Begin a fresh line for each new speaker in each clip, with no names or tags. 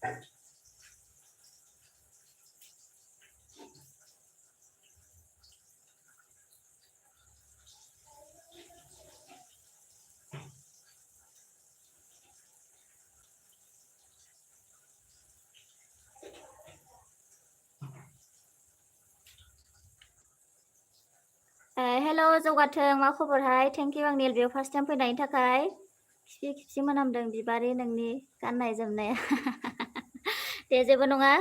हेल' जौगाथों मा खबरहाय thank you आंनि एलबियाव first time फैनायनि थाखाय खिबि खिबि मोनामदों बिबारि नोंनि गाननाय जोमनाया दे जेबो नङा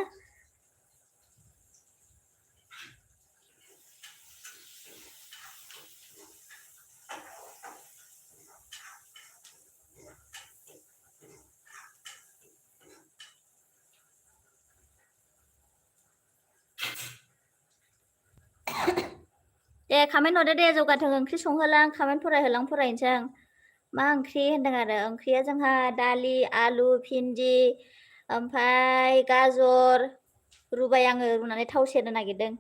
दे खामेन्ट हरदो दे जौगाथों ओंख्रि संहोलां खामेन्ट फरायनोसै आं मा ओंख्रि होनदों आरो ओंख्रिया जोंहा दालि आलु भिन्दि ओमफ्राय गाजर रुबाय आङो रुनानै थाव सेरनो नागिरदों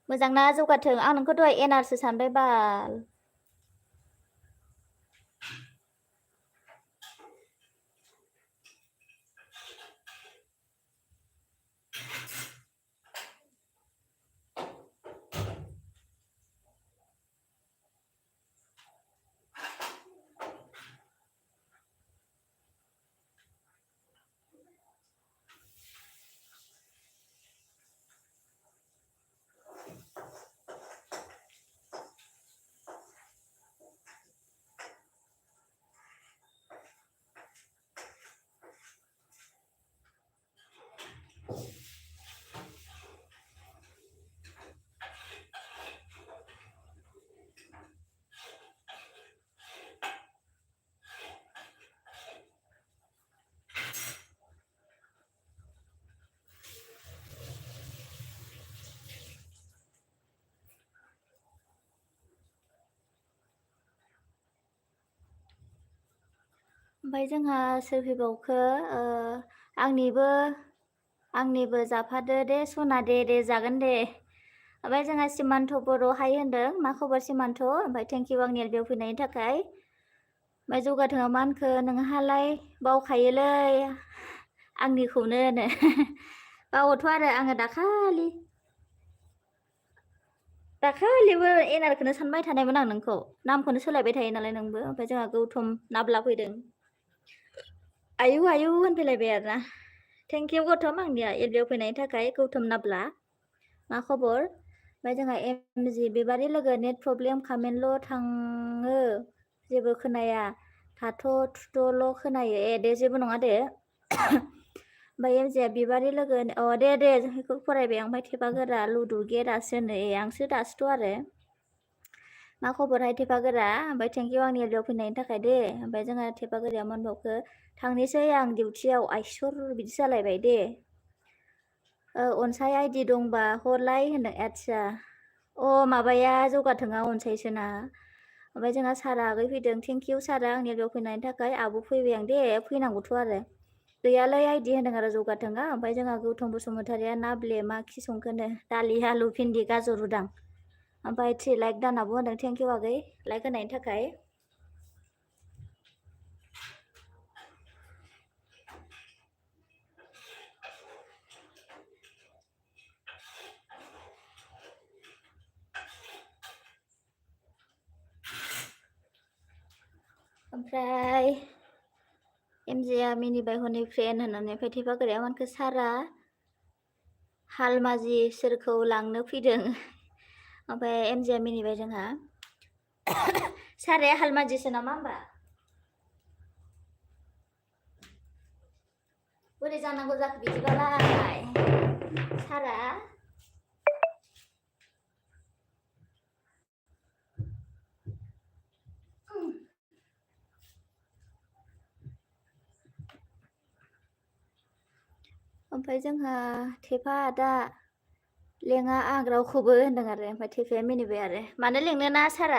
मोजांना जौगाथों आं नोंखौ दहाय एनारसो सानबाय बाल ओमफ्राय जोंहा सोर फैबावखो आंनिबो जाफादो दे सना दे जागोन दे ओमफ्राय जोंहा सिमान्थ बर' हाय होनदों मा खबर सिमान्थ ओमफ्राय थेंक इउ आंनि एलबियाव फैनायनि थाखाय ओमफ्राय जौगाथोंआ मा होनखो नोंहालाय बावखायोलै आंनिखौनो बावोथ' आरो आङो दाखालिबो एनारखौनो सानबाय थानायमोन आं नोंखौ नामखौनो सोलायबाय थायो नालाय नोंबो ओमफ्राय जोंहा गौतम नाब्ला फैदों आयु होनफैलायबाय आरोना थेंक इउ गौतम आंनिया एलबियाव फैनायनि थाखाय गौतम नाब्ला मा खबर ओमफ्राय जोंहा एमजि बिबारि लोगो नेट प्रब्लेम खामेन्टल' थाङो जेबो खोनाया थाथ' थुथ'ल' खोनायो दे जेबो नङा दे ओमफ्राय एमजिया बिबारि लोगो दे बेखौ फरायबाय आं ओमफ्राय थेफागोरा लुदु गेरासो होनो आंसो दासोथ' आरो मा खबरहाय थेफागोरा ओमफ्राय थेंक इउ आंनि एलबियाव फैनायनि थाखाय दे ओमफ्राय जोंहा थेफागोराया मोनबावखो थांनोसै आं डिउटियाव आइसर बिदि जालायबाय दे अनसाय आइडि दंबा हरलाय होनदों आदसा माबाया जौगाथोंआ अनसायसोना ओमफ्राय जोंहा सारा आगै फैदों थेंक इउ सारा आंनि एलबियाव फैनायनि थाखाय आब' फैबाय आं दे फैनांगौथ' आरो गैयालै आइडि होनदों आरो जौगाथोंआ ओमफ्राय जोंहा गौतम बसुमतारिया नाब्ले मा खि संखोनो दालि आलु भिन्दि गाजर रुदां ओमफ्राय 3 लाइक दानाबो होनदों थेंक इउ आगै लाइक होनायनि थाखाय ओमफ्राय एमजिया मिनिबाय हनै फ्रेन्ड होननानै ओमफ्राय थेफागोराया मानखो सारा हालमाजि सोरखौ लांनो फैदों ओमफ्राय एमजिया मिनिबाय जोंहा साराया हालमाजिसो नामा होमबा बोरै जानांगौ जाखो बिदिबालाय सारा ओमफ्राय जोंहा थेफा आदा लेङा आं रावखौबो होनदों आरो ओमफ्राय थेफाया मिनिबाय आरो मानो लेंनो ना सारा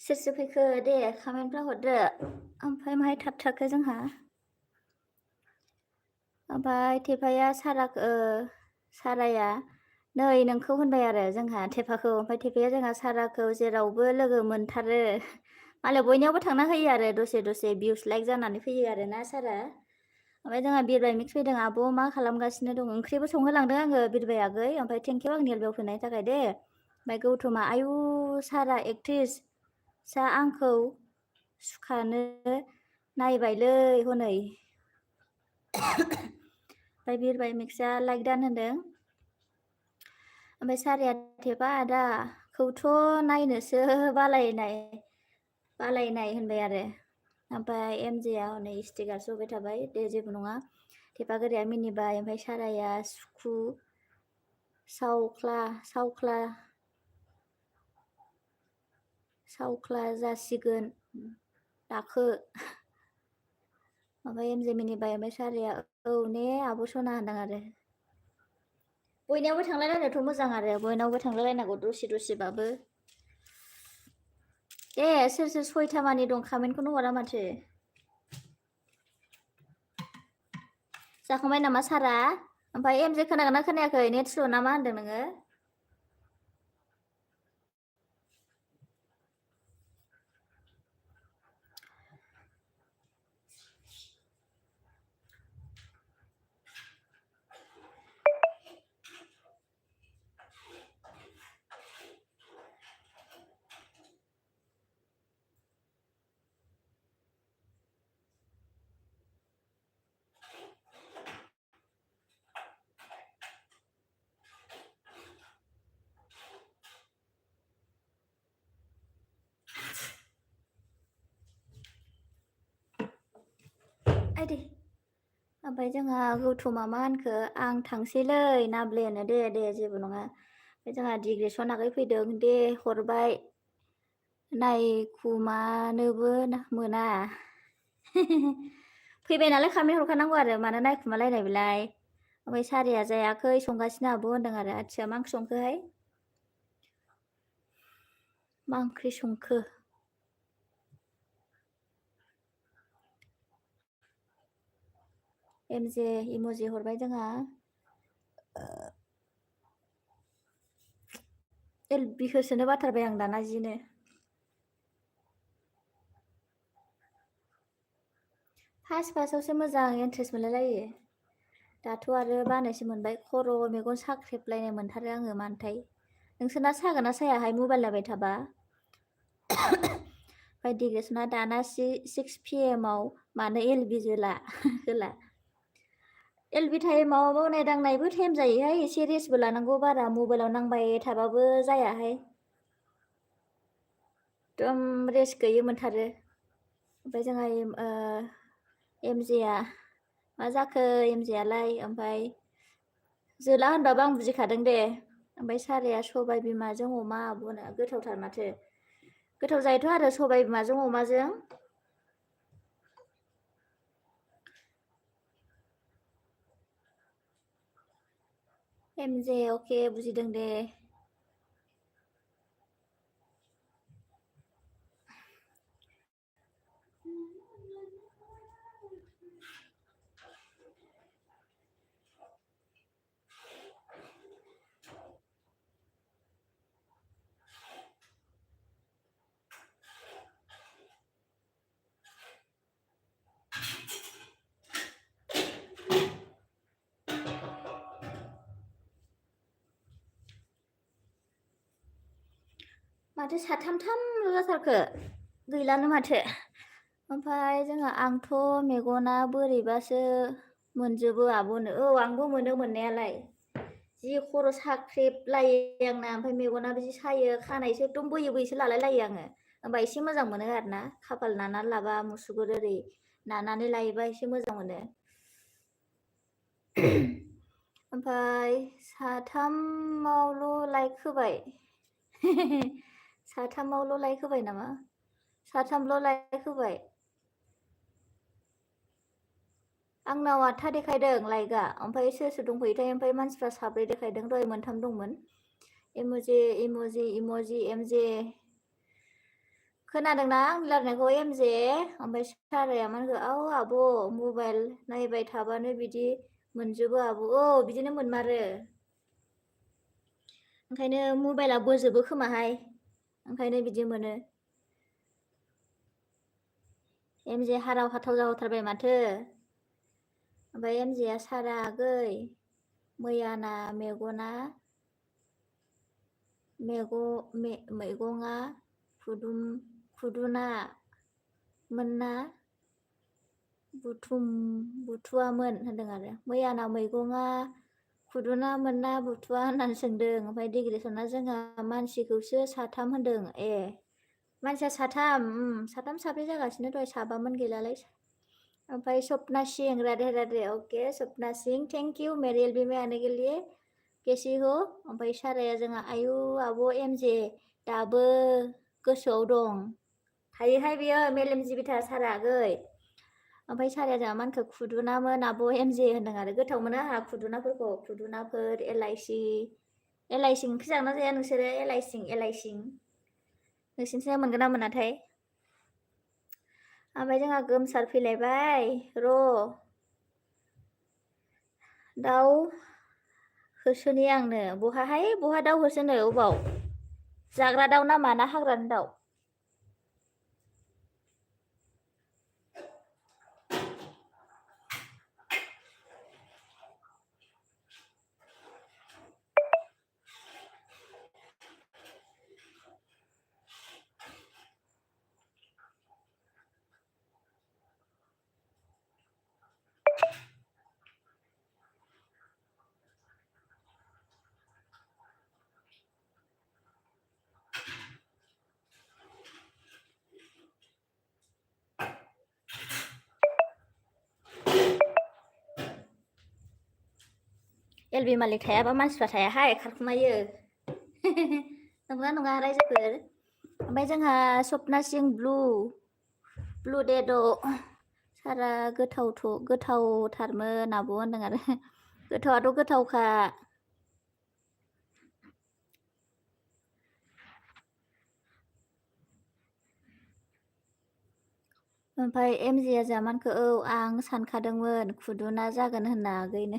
सोर फैखो दे कमेन्टफ्राव हरदो ओमफ्राय माहाय थाबथाखो जोंहा ओमफ्राय थेफाया साराया नै नोंखौ होनबाय आरो जोंहा थेफाखौ ओमफ्राय थेफाया जोंहा साराखौ जेरावबो लोगो मोनथारो मालाय बयनियावबो थांना होयो आरो दसे भिउस लाइक जानानै फैयो आरो ना सारा ओमफ्राय जोंहा बिरबाय मिक्स फैदों आब' मा खालामगासिनो दं ओंख्रिबो संहोलांदों आङो बिरबाय आगै ओमफ्राय थेंकिउ आंनि एलबेयाव फैनायनि थाखाय दे ओमफ्राय गौथमा आयु सारा एक्ट्रिस सा आंखौ सुखानो नायबायलै हनै ओमफ्राय बिरबाय मिक्सआ लाइक दान होनदों ओमफ्राय साराया थेफा आदाखौथ' नायनोसो बालायनाय होनबाय आरो ओमफ्राय एमजेआ हनै स्टिकारसो होबाय थाबाय दे जेबो नङा थेफा गोराया मिनिबाय ओमफ्राय साराया सुखु सावख्ला जासिगोन दाखो ओमफ्राय एमजे मिनिबाय ओमफ्राय साराया औ ने आब' सना होनदों आरो बयनियावबो थांलायलायनोथ' मोजां आरो बयनावबो थांलायलायनांगौ दसेबाबो दे सोर सयथा मानि दं कमेन्टखौनो हरा माथो जाखांबाय नामा सारा ओमफ्राय एमजे खोनागोनना खोनायाखै नेट स्ल' ना मा होनदों नोङो आइदे ओमफ्राय जोंहा गौथमा मा होनखो आं थांसैलै नाब्लेनो दे जेबो नङा ओमफ्राय जोंहा डिग्रेसन आगै फैदों दे हरबाय नायखुमानोबो मोना फैबाय नालाय कमेन्ट हरखानांगौ आरो मानो नायखुमालायनाय बेलाय ओमफ्राय सारिया जायाखै संगासिनो आब' होनदों आरो आथिया मा ओंख्रि संखोहाय मा ओंख्रि संखो एमजे इम'जि हरबाय जोंहा एलबिखौ सोनो बाथारबाय आं दाना जिनो फार्स्टआवसो मोजां इन्ट्रेस्ट मोनलायलायो दाथ' आरो बानायसो मोनबाय खर' मेगन साख्रेबलायनाय मोनथारो आङो मानोथाय नोंसोरना सागोना सायाहाय मबाइल नायबाय थाबा ओमफ्राय डिग्रेसना दाना 6 PM आव मानो एलबि होला एलबि टाइमाव मावनाय दांनायबो टाइम जायोहाय एसे रेस्टबो लानांगौ बारा मबाइलाव नांबाय थाबाबो जायाहाय एकदम रेस्ट गैयै मोनथारो ओमफ्राय जोंहा एमजेआ मा जाखो एमजेआलाय ओमफ्राय जोला होनबाबो आं बुजिखादों दे ओमफ्राय साराया सबाय बिमाजों अमा आब'नो गोथावथार माथो गोथाव जायोथ' आरो सबाय बिमाजों अमाजों एमजे अके बुजिदों दे माथो साथामल' जाथारखो गैलानो माथो ओमफ्राय जोंहा आंथ' मेगना बोरैबासो मोनजोबो आब'नो औ आंबो मोनो मोननायालाय जि खर' साख्रेबलायो आंना ओमफ्राय मेगनाबो जि सायो खानायसो एकदम बोयोसो लालायलायो आङो होमबा एसे मोजां मोनो आरोना खाफाल नानानै लाबा मुसुगुर ओरै नानानै लायोबा एसे मोजां मोनो ओमफ्राय साथामावल' लाइक होबाय साथामावल' लाइक होबाय नामा साथामल' लाइक होबाय आंनाव 8 देखायदों लाइकआ ओमफ्राय सोर दंफैयोथाय ओमफ्राय मानसिफ्रा 4 देखायदों दहाय 3 दंमोन इम'जि एमजे खोनादोंना आंनि रायलायनायखौ एमजे? ओमफ्राय साराया मा होनखो औ आब' मबाइल नायबाय थाबानो बिदि मोनजोबो आब' औ बिदिनो मोनमारो। ओंखायनो मबाइला बोजोबो खोमाहाय ओंखायनो बिदि मोनो। एमजे हाराव हाथाव जाथारबाय माथो। ओमफ्राय एमजेया सारा आगै मैयाना मेगना मैगङा खुदुना मोनना बुथुवामोन होनदों आरो मैयाना मैगङा खुदुना मोनना बुथुवा होननानै सोंदों। ओमफ्राय डिग्रेसना जोंहा मानसिखौसो साथाम होनदों। ए मानसिया साथाम साथाम साब्रै जागासिनो दहाय साबामोन गैलालाय। ओमफ्राय सपना सिं राधे राधे ओके सपना सिं थेंक इउ मेरे एलबी में आने के लिए कैसी हो। ओमफ्राय साराया जोंहा आयु आब' एमजे दाबो गोसोआव दं थायोहाय बेयो मेलेमजिबिथार सारा आगै। ओमफ्राय साराया जोंहा मा होनखो खुदुनामोन आब' एमजे होनदों आरो गोथाव मोनो आंहा खुदुनाफोरखौ खुदुनाफोर एलाइसि ओंख्रि जागोन ना जाया नोंसोरो एलाइसिं नोंसिनिथिं मोनगोन ना मोनाथाय। ओमफ्राय जोंहा गोमसार फैलायबाय र' दाउ होसोनि आंनो बहा दाउ होसोनो अबाव जाग्रा दाउ नामा ना हाग्रानि दाउ? एलबि मालिक थायाबा मानसिफ्रा थायाहाय खारखुमायो नंगौना नङा रायजोफोर? ओमफ्राय जोंहा सपना सिं ब्लु डेड' सारा गोथावथारमोन आब' होनदों आरो गोथावाथ' गोथावखा। ओमफ्राय एमजेया जामानखौ औ आं सानखादोंमोन खुदुना जागोन होनना आगैनो।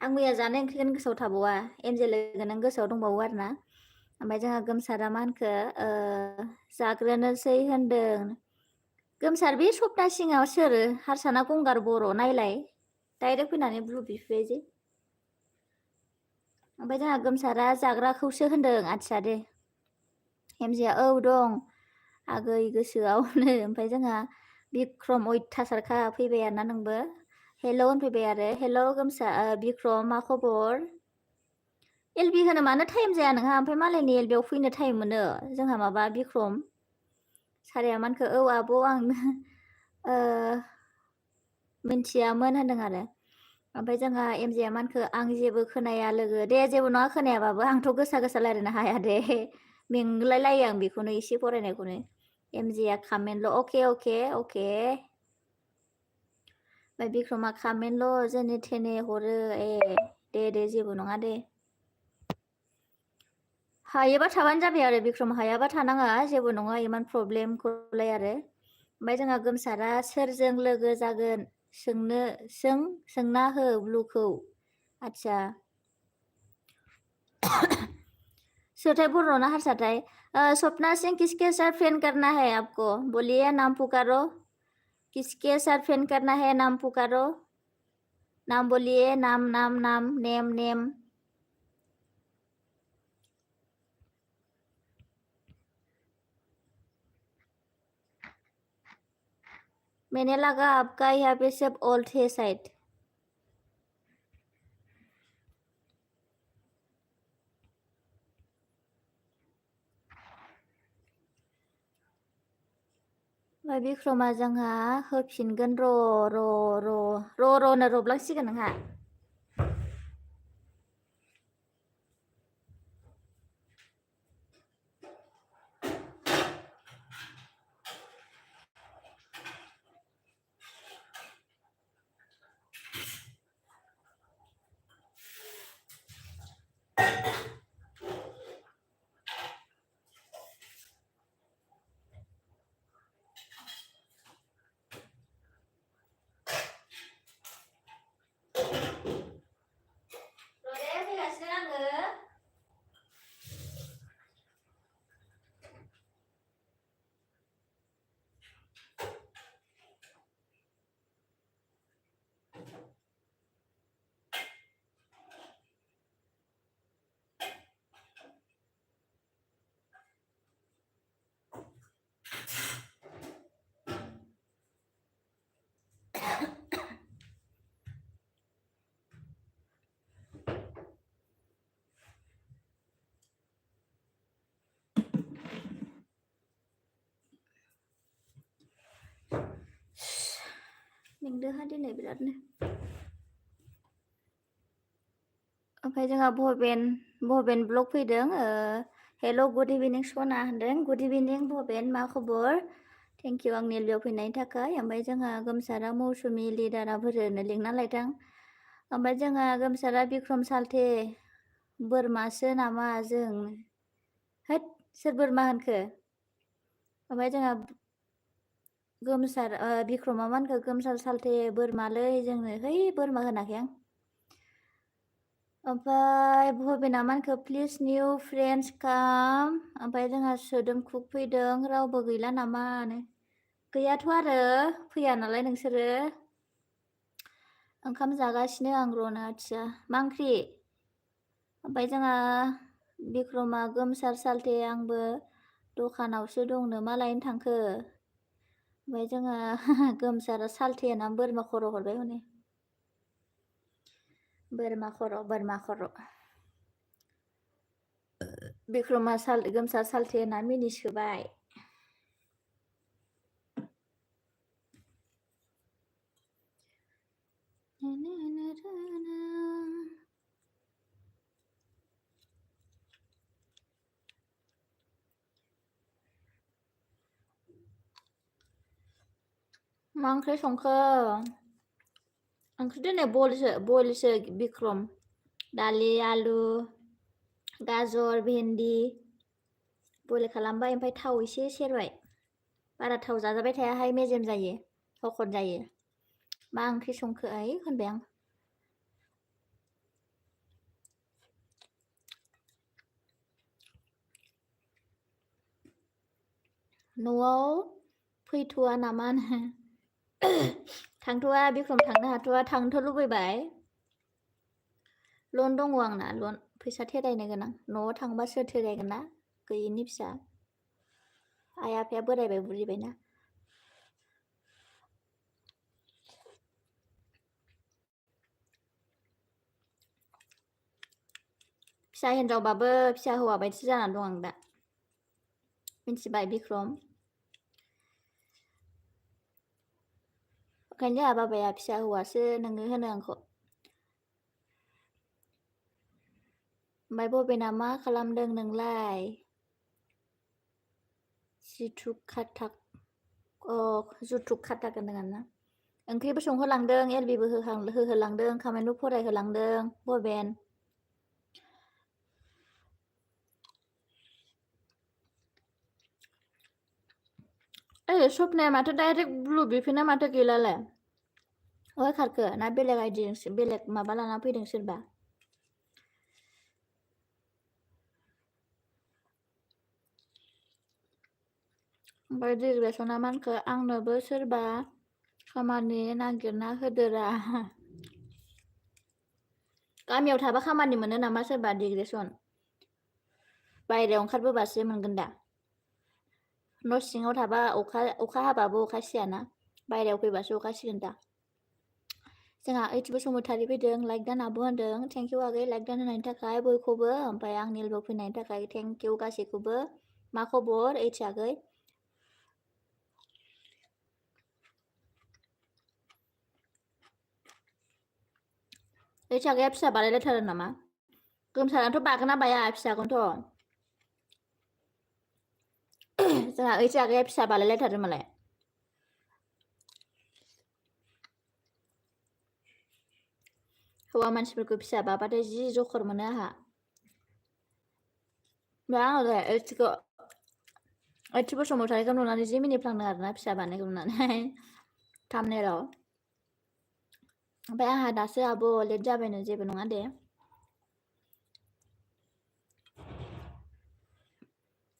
आं मैया जानाय ओंख्रिखौनो गोसोआव थाबावा एमजे लोगो नों गोसोआव दंबावो आरो ना। ओमफ्राय जोंहा गोमसारा मा होनखो जाग्रोनोसै होनदों। गोमसार बे सप्ता सिङाव सोर हारसाना गंगार बर' नायलाय डाइरेक्ट फैनानै ब्लु बिफैबाय जे। ओमफ्राय जोंहा गोमसारा जाग्राखौसो होनदों आदसा दे। एमजेया औ दं आगै गोसोआवनो। ओमफ्राय जोंहा बिक्रम अयथासारखा फैबाय आरोना नोंबो हेल' होनफैबाय आरो हेल' गोमसा बिक्रम मा खबर? एलबि होनो मानो टाइम जाया नोंहा ओमफ्राय मालायनि एलबियाव फैनो टाइम मोनो जोंहा माबा बिक्रम। साराया मानखो औ आब' आं मिथियामोन होनदों आरो। ओमफ्राय जोंहा एमजेया मानखो आं जेबो खोनाया लोगो दे जेबो नङा खोनायाबाबो आंथ' गोसा रायलायनो हाया दे मेंलाय लायो आं बेखौनो एसे फरायनायखौनो। एमजेया खामेनल' अके ओमफ्राय बिक्रमा खामेनल' जेने थेने हरो दे जेबो नङा दे। हायोबा थाबानो जाबाय आरो बिक्रम हायाबा थानाङा जेबो नङा इमान प्रब्लेमखौलाय आरो। ओमफ्राय जोंहा गोमसारा सोरजों लोगो जागोन सोंना हो ब्लुखौ आदसा सोरथाय बर' ना हारसाथाय सपना सिंह किसके साथ फ्रेंड करना है आपको बोलिए नाम पुकारो किसके साथ फ्रेंड करना है नाम पुकारो नाम बोलिए नाम नेम मैंने लगा आपका यहाँ पे सब ओल्ड है शायद। ओमफ्राय बिक्रमा जोंहा होफिनगोन र'नो रबलांसिगोन नोंहा। मेंदोहा दिनै बिरादनो ओमफ्राय जोंहा बहबेन ब्लग फैदों हेल' गुड इभिनिं सना होनदों गुड इभिनिं बहबेन मा खबर थेंक इउ आंनि लियाव फैनायनि थाखाय ओमफ्राय जोंहा गोमसारा मौसुमि लिडारा फोरनो लिंना लायदों ओमफ्राय जोंहा गोमसारा बिक्रम सालथे बोरमासो नामा जों होद सोर बोरमा होनखो ओमफ्राय जोंहा गोमसार बिक्रमा मा होनखो गोमसार सालथे बोरमालै जोंनो है बोरमा होनाखै आं ओमफ्राय बहबेना मा होनखो प्लिज निउ फ्रेन्ड्स काम ओमफ्राय जोंहा सोदोम कुक फैदों रावबो गैला नामानो गैयाथ' आरो फैया नालाय नोंसोरो ओंखाम जागासिनो आं र'ना आथिया मा ओंख्रि ओमफ्राय जोंहा बिक्रमा गोमसार सालथे आंबो दखानावसो दंनो मा लायनो थांखो ओमफ्राय जोंहा गोमसारा सालथे ना बोरमा खर' हरबाय हनै बोरमा खर' बिक्रमा गोमसार सालथे ना मिनिसोबाय मा ओंख्रि संखो ओंख्रि दिनै बयलसो बिक्रम दालि आलु गाजर भेन्दि बयल खालामबाय ओमफ्राय थाव एसे सेरबाय बारा थाव जाजाबाय थायाहाय मेजेम जायो हखद जायो मा ओंख्रि संखो होनबाय आं न'आव फैथ'वा नामा थांथ'वा बिक्रम थांनो हाथ'वा थांनोथ' लुबैबाय लन दङ आंना लन फैसा थेरायनो गोनां न'आव थांबा सोर थेरायगोन ना गैयिनि फिसा आइ आफाया बोरायबाय बुरिबायना फिसा हिनजावबाबो फिसा हौवा बायदिसो जानानै दं आं दा मिन्थिबाय बिक्रम ओंखायनो जोंहा बाबाया फिसा हौवासो नोङो होनो आंखौ ओमफ्राय बबेना मा खालामदों नोंलाय जुथुक खाटाक होनदों आरोना ओंख्रिबो संहोलांदों एलबिबो होहोलांदों खामानिबो फरायहोलांदों बबेन सपनाया माथो डाइरेक्ट ब्लु बिफिना माथो गैलालाय अहाय खारखो ना बेलेग आइडि बेलेग माबा लाना फैदों सोरबा ओमफ्राय डिग्रेसना मा होनखो आंनोबो सोरबा खामानि नागिरना होदोरा गामियाव थाबा खामानि मोनो नामा सोरबा डिग्रेसन बायहेरायाव ओंखारबोबासो मोनगोन दा न' सिङाव थाबा अखा हाबाबो अखा सियाना बायहेरायाव फैबासो अखा सिगोन दा जोंहा ओइथि बसुमतारी फैदों लाइक दान आब' होनदों थेंक इउ आगै लाइक दान होनायनि थाखाय बयखौबो ओमफ्राय आंनि एलबआव फैनायनि थाखाय थेंक इउ गासैखौबो मा खबर ओइथि आगै ओइथि आगैया फिसा बानायलायथारो नामा गोमसाराथ' बागोना बाया फिसाखौनोथ' जोंहा ओइथि आगैया फिसा बानायलायथारो मालाय हौवा मानसिफोरखौ फिसा बाबाथाय जि जखर मोनो आंहा आङो ओइथि बसुमतारीखौ नुनानै जि मिनिफ्लांदों आरोना फिसा बानायखौ नुनानै थामनेलाव ओमफ्राय आंहा दासो आब' लेट जाबायनो जेबो नङा दे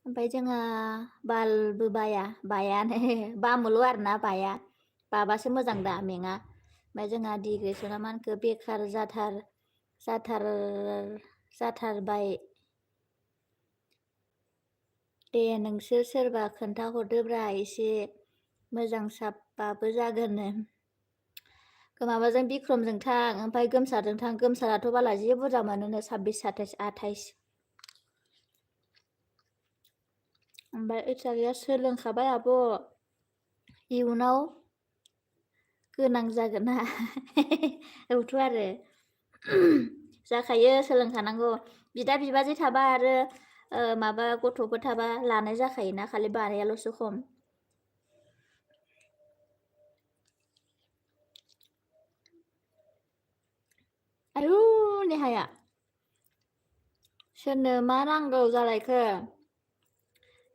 ओमफ्राय जोंहा बालबो बायानो बामोल' आरोना बाया बाबासो मोजां दा मेङा ओमफ्राय जोंहा डिग्रेसना मा होनखो बेखार जाथारबाय दे नोंसोर सोरबा खोन्थाहरदोब्रा एसे मोजां साबबाबो जागोननो माबाजों बिक्रमजों थां ओमफ्राय गोमसारजों थां गोमसाराथ' बाला जि बुरजा मोनोनो 26 27 ओमफ्राय ओइथि आगैया सोलोंखाबाय आब' इयुनाव गोनां जागोन ना औथ' आरो जाखायो सोलोंखानांगौ बिदा बिबाजै थाबा आरो माबा गथ'फोर थाबा लानाय जाखायोना खालि बानायाल'सो खम आयु नेहाया सोरनो मा नांगौ जालायखो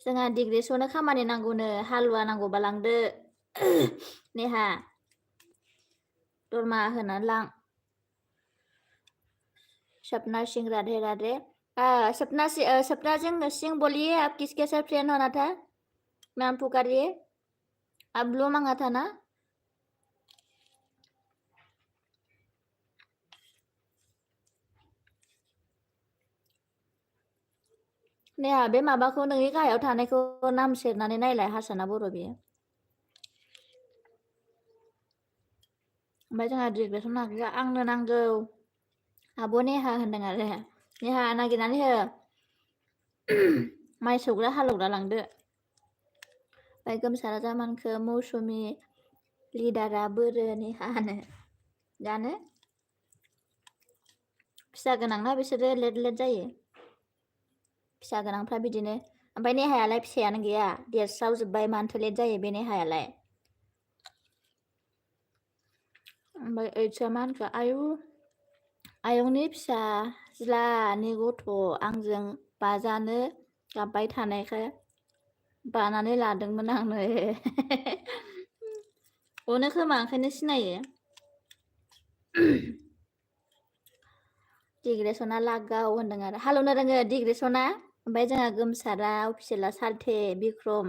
जोंहा डिग्रेसनो खामानि नांगौनो हालुवा नांगौबा लांदो नेहा दरमा होनानै लां सपना सिंह राधे राधे सपना सिंह बोलिए आप किसके साथ फ्रेंड होना था नाम पुकारिए आप ब्लू मांगा था ना नेहा बे माबाखौ नोंनि गाहायाव थानायखौ नाम सेरनानै नायलाय हासना बर' बियो ओमफ्राय जोंहा डिग्रेसन नागिरा आंनो नांगौ आब' नेहा होनदों आरो नेहा नागिरनानै हो माइ सौग्रा हालौग्रा लांदो ओमफ्राय गोमसारा जामानखो मौसुमि लिडारा बोरो नेहानो जानो फिसा गोनांना बिसोरो लेट लेट जायो फिसा गोनांफ्रा बिदिनो ओमफ्राय नेहायालाय फिसायानो गैया देरस्रावजोब्बाय मानोथो लेट जायो बे नेहायालाय ओमफ्राय ओइथिया मा होनखो आयंनि फिसाज्लानि गथ' आंजों बाजानो गाबबाय थानायखाय बानानै लादोंमोन आंनो अनो खोमा ओंखायनो सिनायो डिग्रेसना लागाव होनदों आरो हालेवनो रोङो डिग्रेसना ओमफ्राय जोंहा गोमसारा अफिसियेला सालथे बिक्रम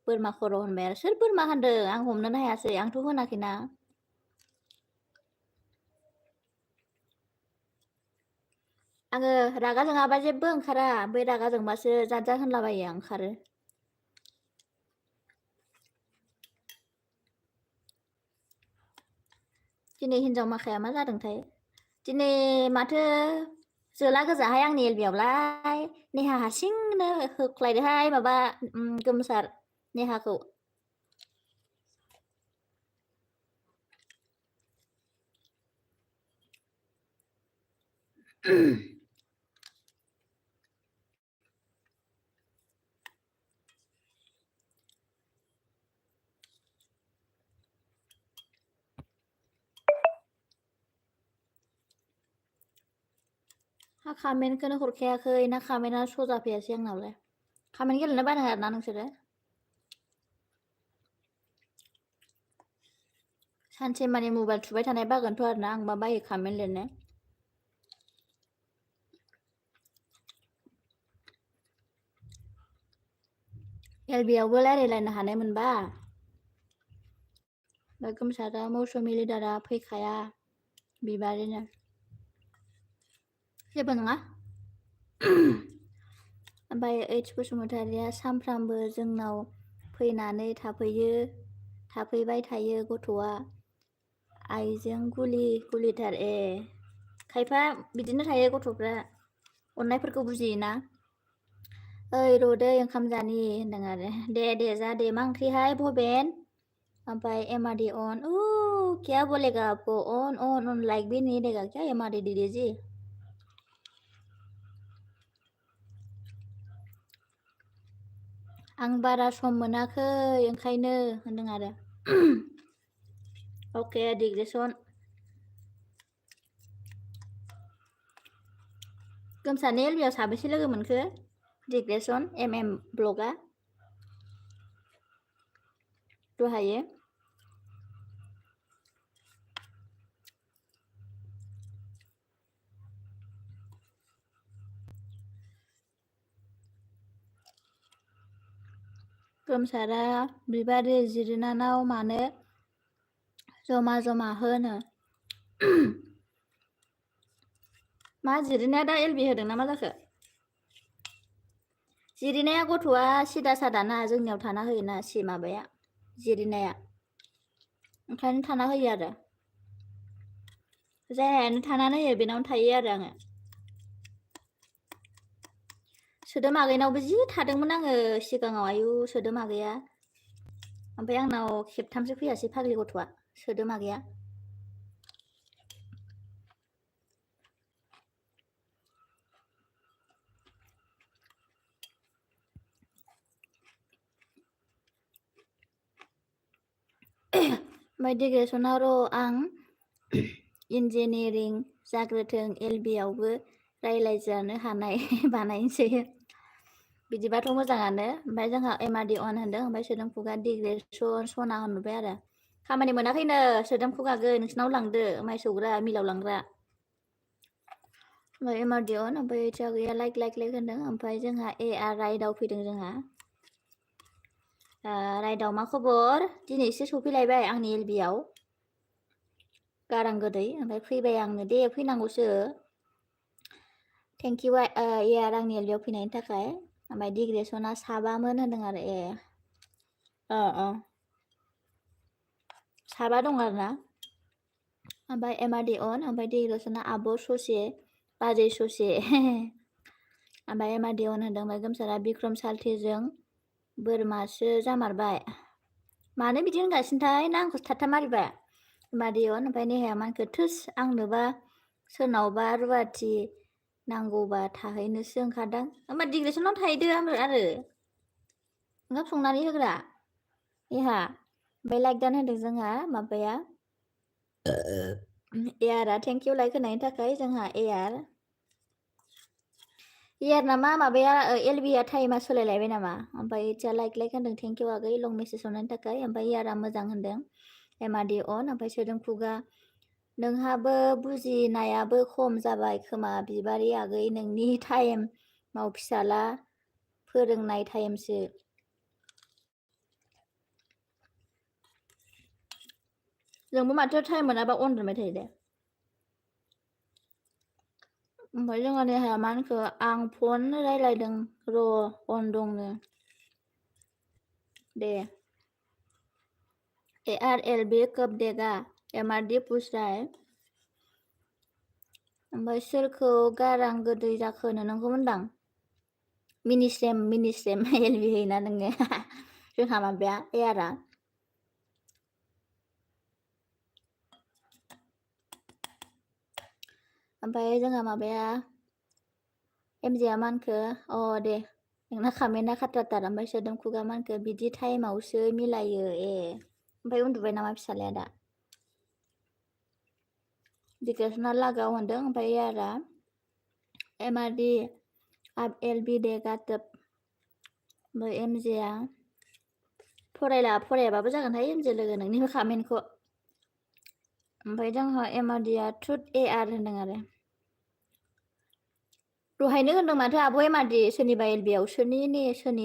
बोरमा खर' होनबाय आरो सोर बोरमा होनदों आं हमनोनो हायासै आंथ' होनाखैना आङो रागा जोङाबा जेबो ओंखारा बै रागा जोंबासो जाद जाद होनलाबायो ओंखारो दिनै हिनजाव माखाया मा जादोंथाय दिनै माथो जोला गोजाहाय आंनि एलबियावलाय नेहा हारसिंनो होख्लायदोहाय माबा गोमसार नेहाखौ हा कामेन्टखौनो हरखायाखै ना कामेन्टआ श' जाफैयासै आंनावलाय कामेन्ट गेलेनो बानो आरोना नोंसोरो सानसे मानि मबाइल थुबाय थानाय बागोनथ' आरोना आंबा बायो कामेन्ट लिरनो एलबियावबो रायलायलायनो हानाय मोनबा गोमसारा मौसुमि लिडारा फैखाया बिबारिनो जेबो नङा ओमफ्राय ओइच बसुमतारिया सानफ्रामबो जोंनाव फैनानै थाफैबाय थायो गथ'आ आइजों गुलिथार खायफा बिदिनो थायो गथ'फ्रा अननायफोरखौ बुजियोना ओइ रदै ओंखाम जानि होनदों आरो दे जा दे मा ओंख्रिहाय भबेन ओमफ्राय एमाडि अन क्या बोलेगा आपको अन लाइक भी नहीं देगा क्या एमाडि दीदी जी आं बारा सम मोनाखै ओंखायनो होनदों आरो अके डिग्रेसन गोमसारनि एलबियाव साबेसे लोगो मोनखो डिग्रेसन ब्लगा दहायो गोमसारा बिबारि जिरिनानाव मानो जमा होनो मा जिरिनाया दा एलबि होदों ना मा जाखो जिरिनाया गथ'आ सिदा सादाना जोंनियाव थाना होयोना माबाया जिरिनाया ओंखायनो थाना होयो आरो जायानो थानानै होयो बेनावनो थायो आरो आङो सोदोम आगैनावबो जि थादोंमोन आङो सिगाङाव आयु सोदोम आगैया ओमफ्राय आंनाव खेबथामसो फैयासै फाग्लि गथ'आ सोदोमा गैया ओमफ्राय डिग्रेसना र' आं इन्जिनियारिं जाग्रोथों LB आवबो रायलायजानो हानाय बानायनोसै बिदिबाथ' मोजाङानो ओमफ्राय जोंहा MRD अन होनदों ओमफ्राय सोदोम खुगा डिग्रेसन सना होनबाय आरो खामानि मोनाखैनो सोदोम खुगागो नोंसिनाव लांदो माइ सौग्रा मिलाव लांग्रा ओमफ्राय MRD अन ओमफ्राय इथिया गैया लाइक होनदों ओमफ्राय जोंहा AR राइडआव फैदों जोंहा राइडआव मा खबर दिनैसो सफैलायबाय आंनि LBआव गारां गोदै ओमफ्राय फैबाय आंनो दे फैनांगौसो थेंक इउ AR आंनि LBआव फैनायनि थाखाय ओमफ्राय डिग्रेसना साबामोन होनदों आरो साबा दं आरो ना ओमफ्राय MRD अन ओमफ्राय डिग्रेसना आब' ससे बाजै ससे ओमफ्राय MRD अन होनदों ओमफ्राय गोमसारा बिक्रम साल्थिजों बोरमासो जामारबाय मानो बिदि होनगासिनोथाय ना आंखौ थाट्टा मारिबाय MRD अन ओमफ्राय नेहाया मानखो थोस आंनोबा सोरनावबा रुवाथि नांगौबा थाहैनोसो ओंखारदों होमबा डिग्रेसनाव थाहैदो आरो ओंखाम संनानै होग्रा इहा ओमफ्राय लाइक दान होदों जोंहा माबाया ARआ थेंक इउ लाइक होनायनि थाखाय जोंहा AR नामा माबाया LBआ टाइमा सोलायलायबाय नामा ओमफ्राय इथिया लाइक होनदों थेंक इउ आगै लं मेसेज हरनायनि थाखाय ओमफ्राय ARआ मोजां होनदों MRD अन ओमफ्राय सोदोम खुगा नोंहाबो बुजिनायाबो खम जाबाय खोमा बिबारि आगै नोंनि टाइमाव फिसाला फोरोंनाय टाइमसो जोंबो माथो टाइम मोनाबा अन दोनबाय थायो दे ओमफ्राय जोंहा नेहाया मा होनखो आं फन रायलायदों र' अन दंनो दे AR LB कब देगा MRD पुसराय ओमफ्राय सोरखौ गारां गोदै जाखोनो नोंखौ मोनदां मिनिस्रेम LB होयोना नोङो जोंहा माबाया ARआ ओमफ्राय जोंहा माबाया MJआ मानखो दे नोंना खामेना खाथ्राथार ओमफ्राय सोदोम खुगा मानखो बिदि टाइमावसो मिलायो ओमफ्राय उन्दुबाय नामा फिसालाया दा डिग्रेसना लागाव होनदों ओमफ्राय ARआ MRD अब LB देगा तब ओमफ्राय MJआ फरायाबाबो जागोनहाय MJ लोगो नोंनिबो खामेनखौ ओमफ्राय जोंहा MRDआ ट्रुथ AR होनदों आरो दहायनो होनदों माथो आब' MRD सोरनिबा LBआव सोरनि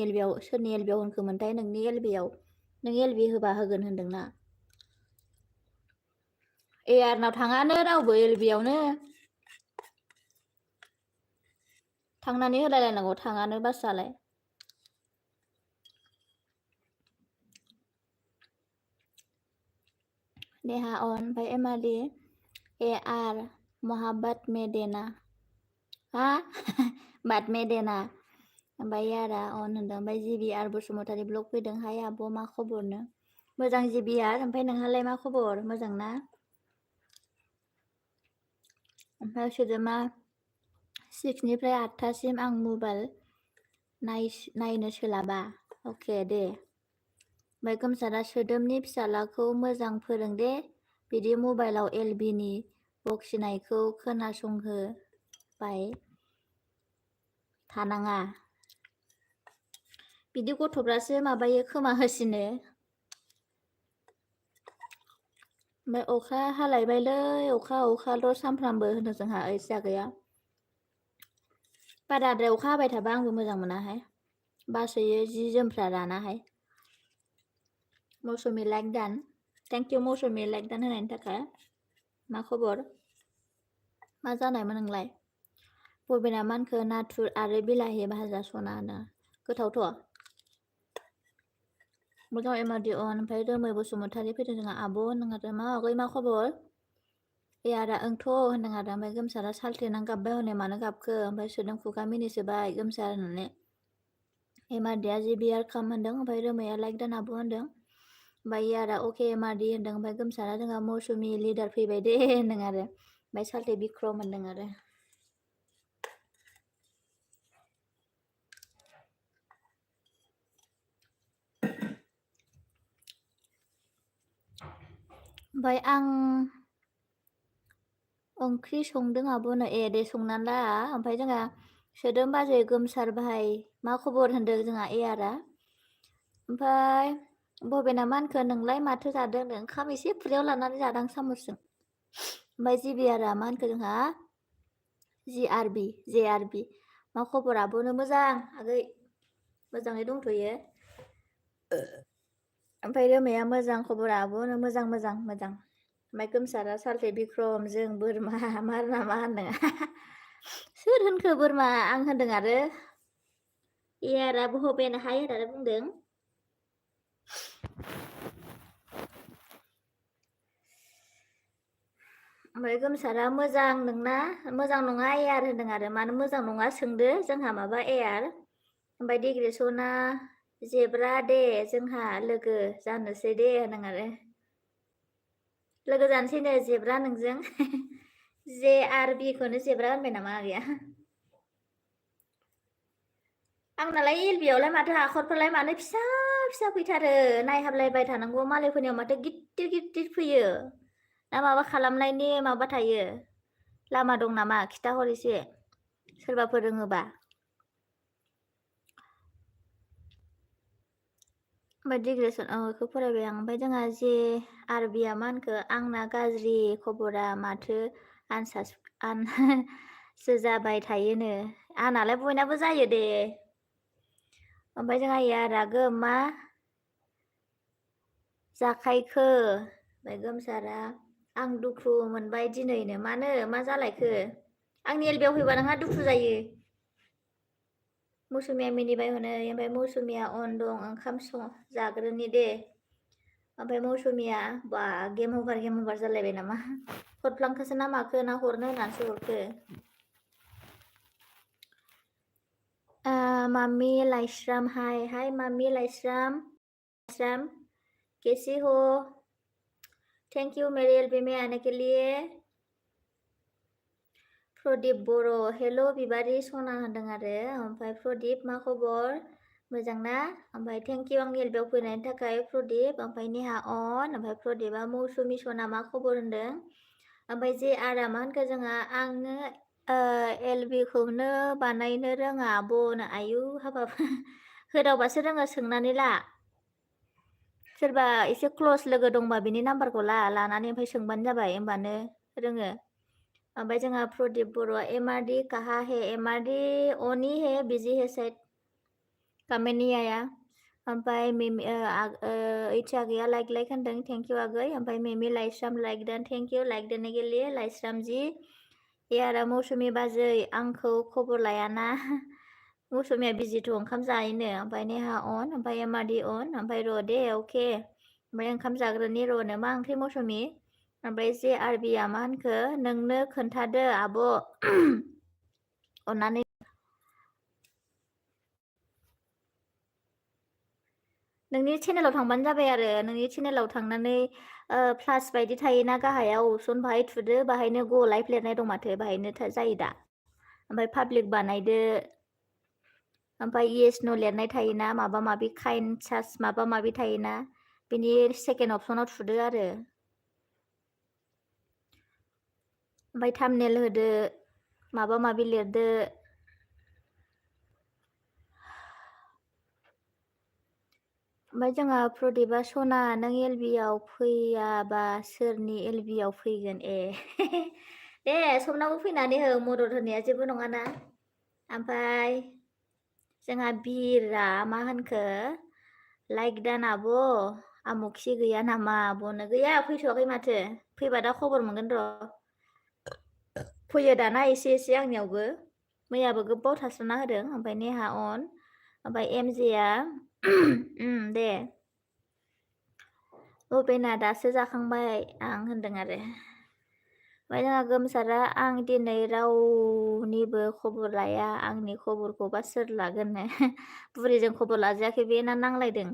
LBआव होनखोमोनथाय नोंनि LBआव नों LB होबा होगोन होनदोंना ARनाव थाङानो रावबो LBआवनो थांनानै होलायलायनांगौ थाङानो बासालाय नेहा अन ओमफ्राय MRD AR मोहाब्बत में देना हा बाद में देना ओमफ्राय ARआ अन होनदों ओमफ्राय GBR बसुमतारी ब्लग फैदों हाय आब' मा खबरनो मोजां GBR ओमफ्राय नोंहालाय मा खबर मोजां ना ओमफ्राय सोदोमा 6निफ्राय 8थासिम आं मबाइल नायनो सोलाबा अके दे ओमफ्राय गोमसारा सोदोमनि फिसालाखौ मोजां फोरों दे बिदि मबाइलाव LBनि बखिनायखौ खोनासंहोबाय थानाङा बिदि गथ'फ्रासो माबायो खोमा होसिनो ओमफ्राय अखा हालायबायलै अखाल' सामफ्रामबो होनो जोंहा जागाया बाराद्राय अखा हाबाय थाबा आंबो मोजां मोनाहाय बासोयो जि जोमफ्रा रानाहाय मौसुमि लाइक दान थेंक इउ मौसुमि लाइक दान होनायनि थाखाय मा खबर मा जानायमोन नोंलाय बबेना मानखो नाथुर आरो बिलाहि भाजा सना होनो गोथावथ' मोजां MRD अन ओमफ्राय रोमै बसुमतारी फैदों जोंहा आब' होनदों आरो मा आगै मा खबर ARआ ओंथ' होनदों आरो ओमफ्राय गोमसारा साल्थेनां गाबबाय हनै मानो गाबखो ओमफ्राय सोदोम खुगा मिनिसोबाय गोमसार होननानै MRDआ GBR खाम होनदों ओमफ्राय रोमैया लाइक दान आब' होनदों ओमफ्राय इयारा अके मादि होनदों ओमफ्राय गोमसारा जोंहा मौसुमि लिडार फैबाय दे होनदों आरो ओमफ्राय सालथे बिक्रम होनदों आरो ओमफ्राय आं ओंख्रि संदों आब'नो ए दे संनानै ला ओमफ्राय जोंहा सोदोम बाजै गोमसार भाइ मा खबर होनदों जोंहा एयारा ओमफ्राय बबेना मा होनखो नोंलाय माथो जादों ओंखाम एसे खुरैयाव लानानै जादां सामसजों ओमफ्राय जिबिआरा मा होनखो जोंहा जे आर बि मा खबर आब'नो मोजां आगै मोजाङै दंथ'यो ओमफ्राय रोमाया मोजां खबरा आब'नो मोजां ओमफ्राय गोमसारा सालथे बिक्रम जों बोरमा मार नामा होनदों सोर होनखो बोरमा आं होनदों आरो एयारा बहबेन हाय होननानै बुंदों ओमफ्राय गोमसारा मोजां नोंना मोजां नङा एयार होनदों आरो मानो मोजां नङा सोंदो जोंहा माबा एयार ओमफ्राय डिग्रेसना जेब्रा दे जोंहा लोगो जानोसै दे होनदों आरो लोगो जानोसैनो जेब्रा नोंजों जे आर बि खौनो जेब्रा होनबाय नामा आगैया आंनालाय एलबियावलाय माथो हाखरफोरलाय मानो फिसा फिसा फैथारो नायहाबलायबाय थानांगौ मालायफोरनियाव माथो गिदिर गिदिर फैयो ना माबा खालामनायनि माबा थायो लामा दं नामा खिथाहर एसे सोरबाफोर रोङोबा ओमफ्राय डिग्रेसन बेखौ फरायबाय आं ओमफ्राय जोंहा जे आरबिया मा होनखो आंना गाज्रि खबरा माथो आनसो जाबाय थायोनो आंनालाय बयनाबो जायो दे ओमफ्राय जोंहा यारागो मा जाखायखो ओमफ्राय गोमसारा आं दुखु मोनबाय दिनैनो मानो मा जालायखो आंनि एलबियाव फैबा नोंहा दुखु जायो मौसुमिया मिनिबाय हनै ओमफ्राय मौसुमिया अन दं ओंखाम जाग्रोनि दे ओमफ्राय मौसुमिया बा गेम अभार जालायबाय नामा हरफ्लांखोसो ना माखो ना हरनो होननानैसो हरखो मामी लाइस्राम हाय मामी लाइस्राम कैसी हो थैंक यू मेरे एलबी में आने के लिए प्रदीप बर' हेल' बिबारि सना होनदों आरो ओमफ्राय प्रदीप मा खबर मोजां ना ओमफ्राय थेंक इउ आंनि एलबियाव फैनायनि थाखाय प्रदीप ओमफ्राय नेहा अन ओमफ्राय प्रदीपआ मौसुमि सना मा खबर होनदों ओमफ्राय जे आरा मा होनखो जोंहा आङो एलबि खौनो बानायनो रोङा बनो आयु हाबाब होदावबासो रोङो सोंनानै ला सोरबा एसे क्लस लोगो दंबा बिनि नाम्बारखौ लानानै ओमफ्राय सोंबानो जाबाय होमबानो रोङो ओमफ्राय जोंहा प्रदीप बर'आ एमआरडी कहा है एमआरडी ओनी है बिजी है शायद कमेन्ट नहीं आया ओमफ्राय इच्छा गैया लाइक होनदों थेंक इउ आगै ओमफ्राय Mimi Laishram like done thank you like देने के लिए लाइस्राम जी यारा मौसुमि बाजै आंखौ खबर लायाना मौसुमिया बिजिथ' ओंखाम जायोनो ओमफ्राय नेहा अन ओमफ्राय एमआरडी अन ओमफ्राय र' दे अके ओमफ्राय ओंखाम जाग्रोनि र'नो मा ओंख्रि मौसुमि ओमफ्राय जे आरबिया मा होनखो नोंनो खोन्थादो आब' अननानै नोंनि चेनेलाव थांबानो जाबाय आरो नोंनि चेनेलाव थांनानै प्लास बायदि थायोना गाहायाव अपसन बाहाय थुदो बाहायनो ग लाइभ लिरनाय दं माथो बाहायनो जायो दा ओमफ्राय पाब्लिक बानायदो ओमफ्राय येस नो लिरनाय थायोना माबा माबि काइन्ड सार्च माबा माबि थायोना बिनि सेकेन्ड अपसनाव थुदो आरो ओमफ्राय थाम्बनेल होदो माबा माबि लिरदो ओमफ्राय जोंहा प्रदीपआ सना नों एलबियाव फैयाबा सोरनि एलबियाव फैगोन ए दे समनाबो फैनानै हो मदद होनाया जेबो नङाना ओमफ्राय जोंहा बिरा मा होनखो लाइक दान आब' आमुखि गैया नामा आब'नो गैया फैथ'वाखै माथो फैबा दा खबर मोनगोन र' फैयो दाना एसे एसे आंनियावबो मैयाबो गोबाव थास्राना होदों ओमफ्राय नेहा अन ओमफ्राय एमजेआ दे बबेना दासो जाखांबाय आं होनदों आरो ओमफ्राय जोंहा गोमसारा आं दिनै रावनिबो खबर लाया आंनि खबरखौबा सोर लागोननो बुरैजों खबर लाजायाखै बे ना नांलायदों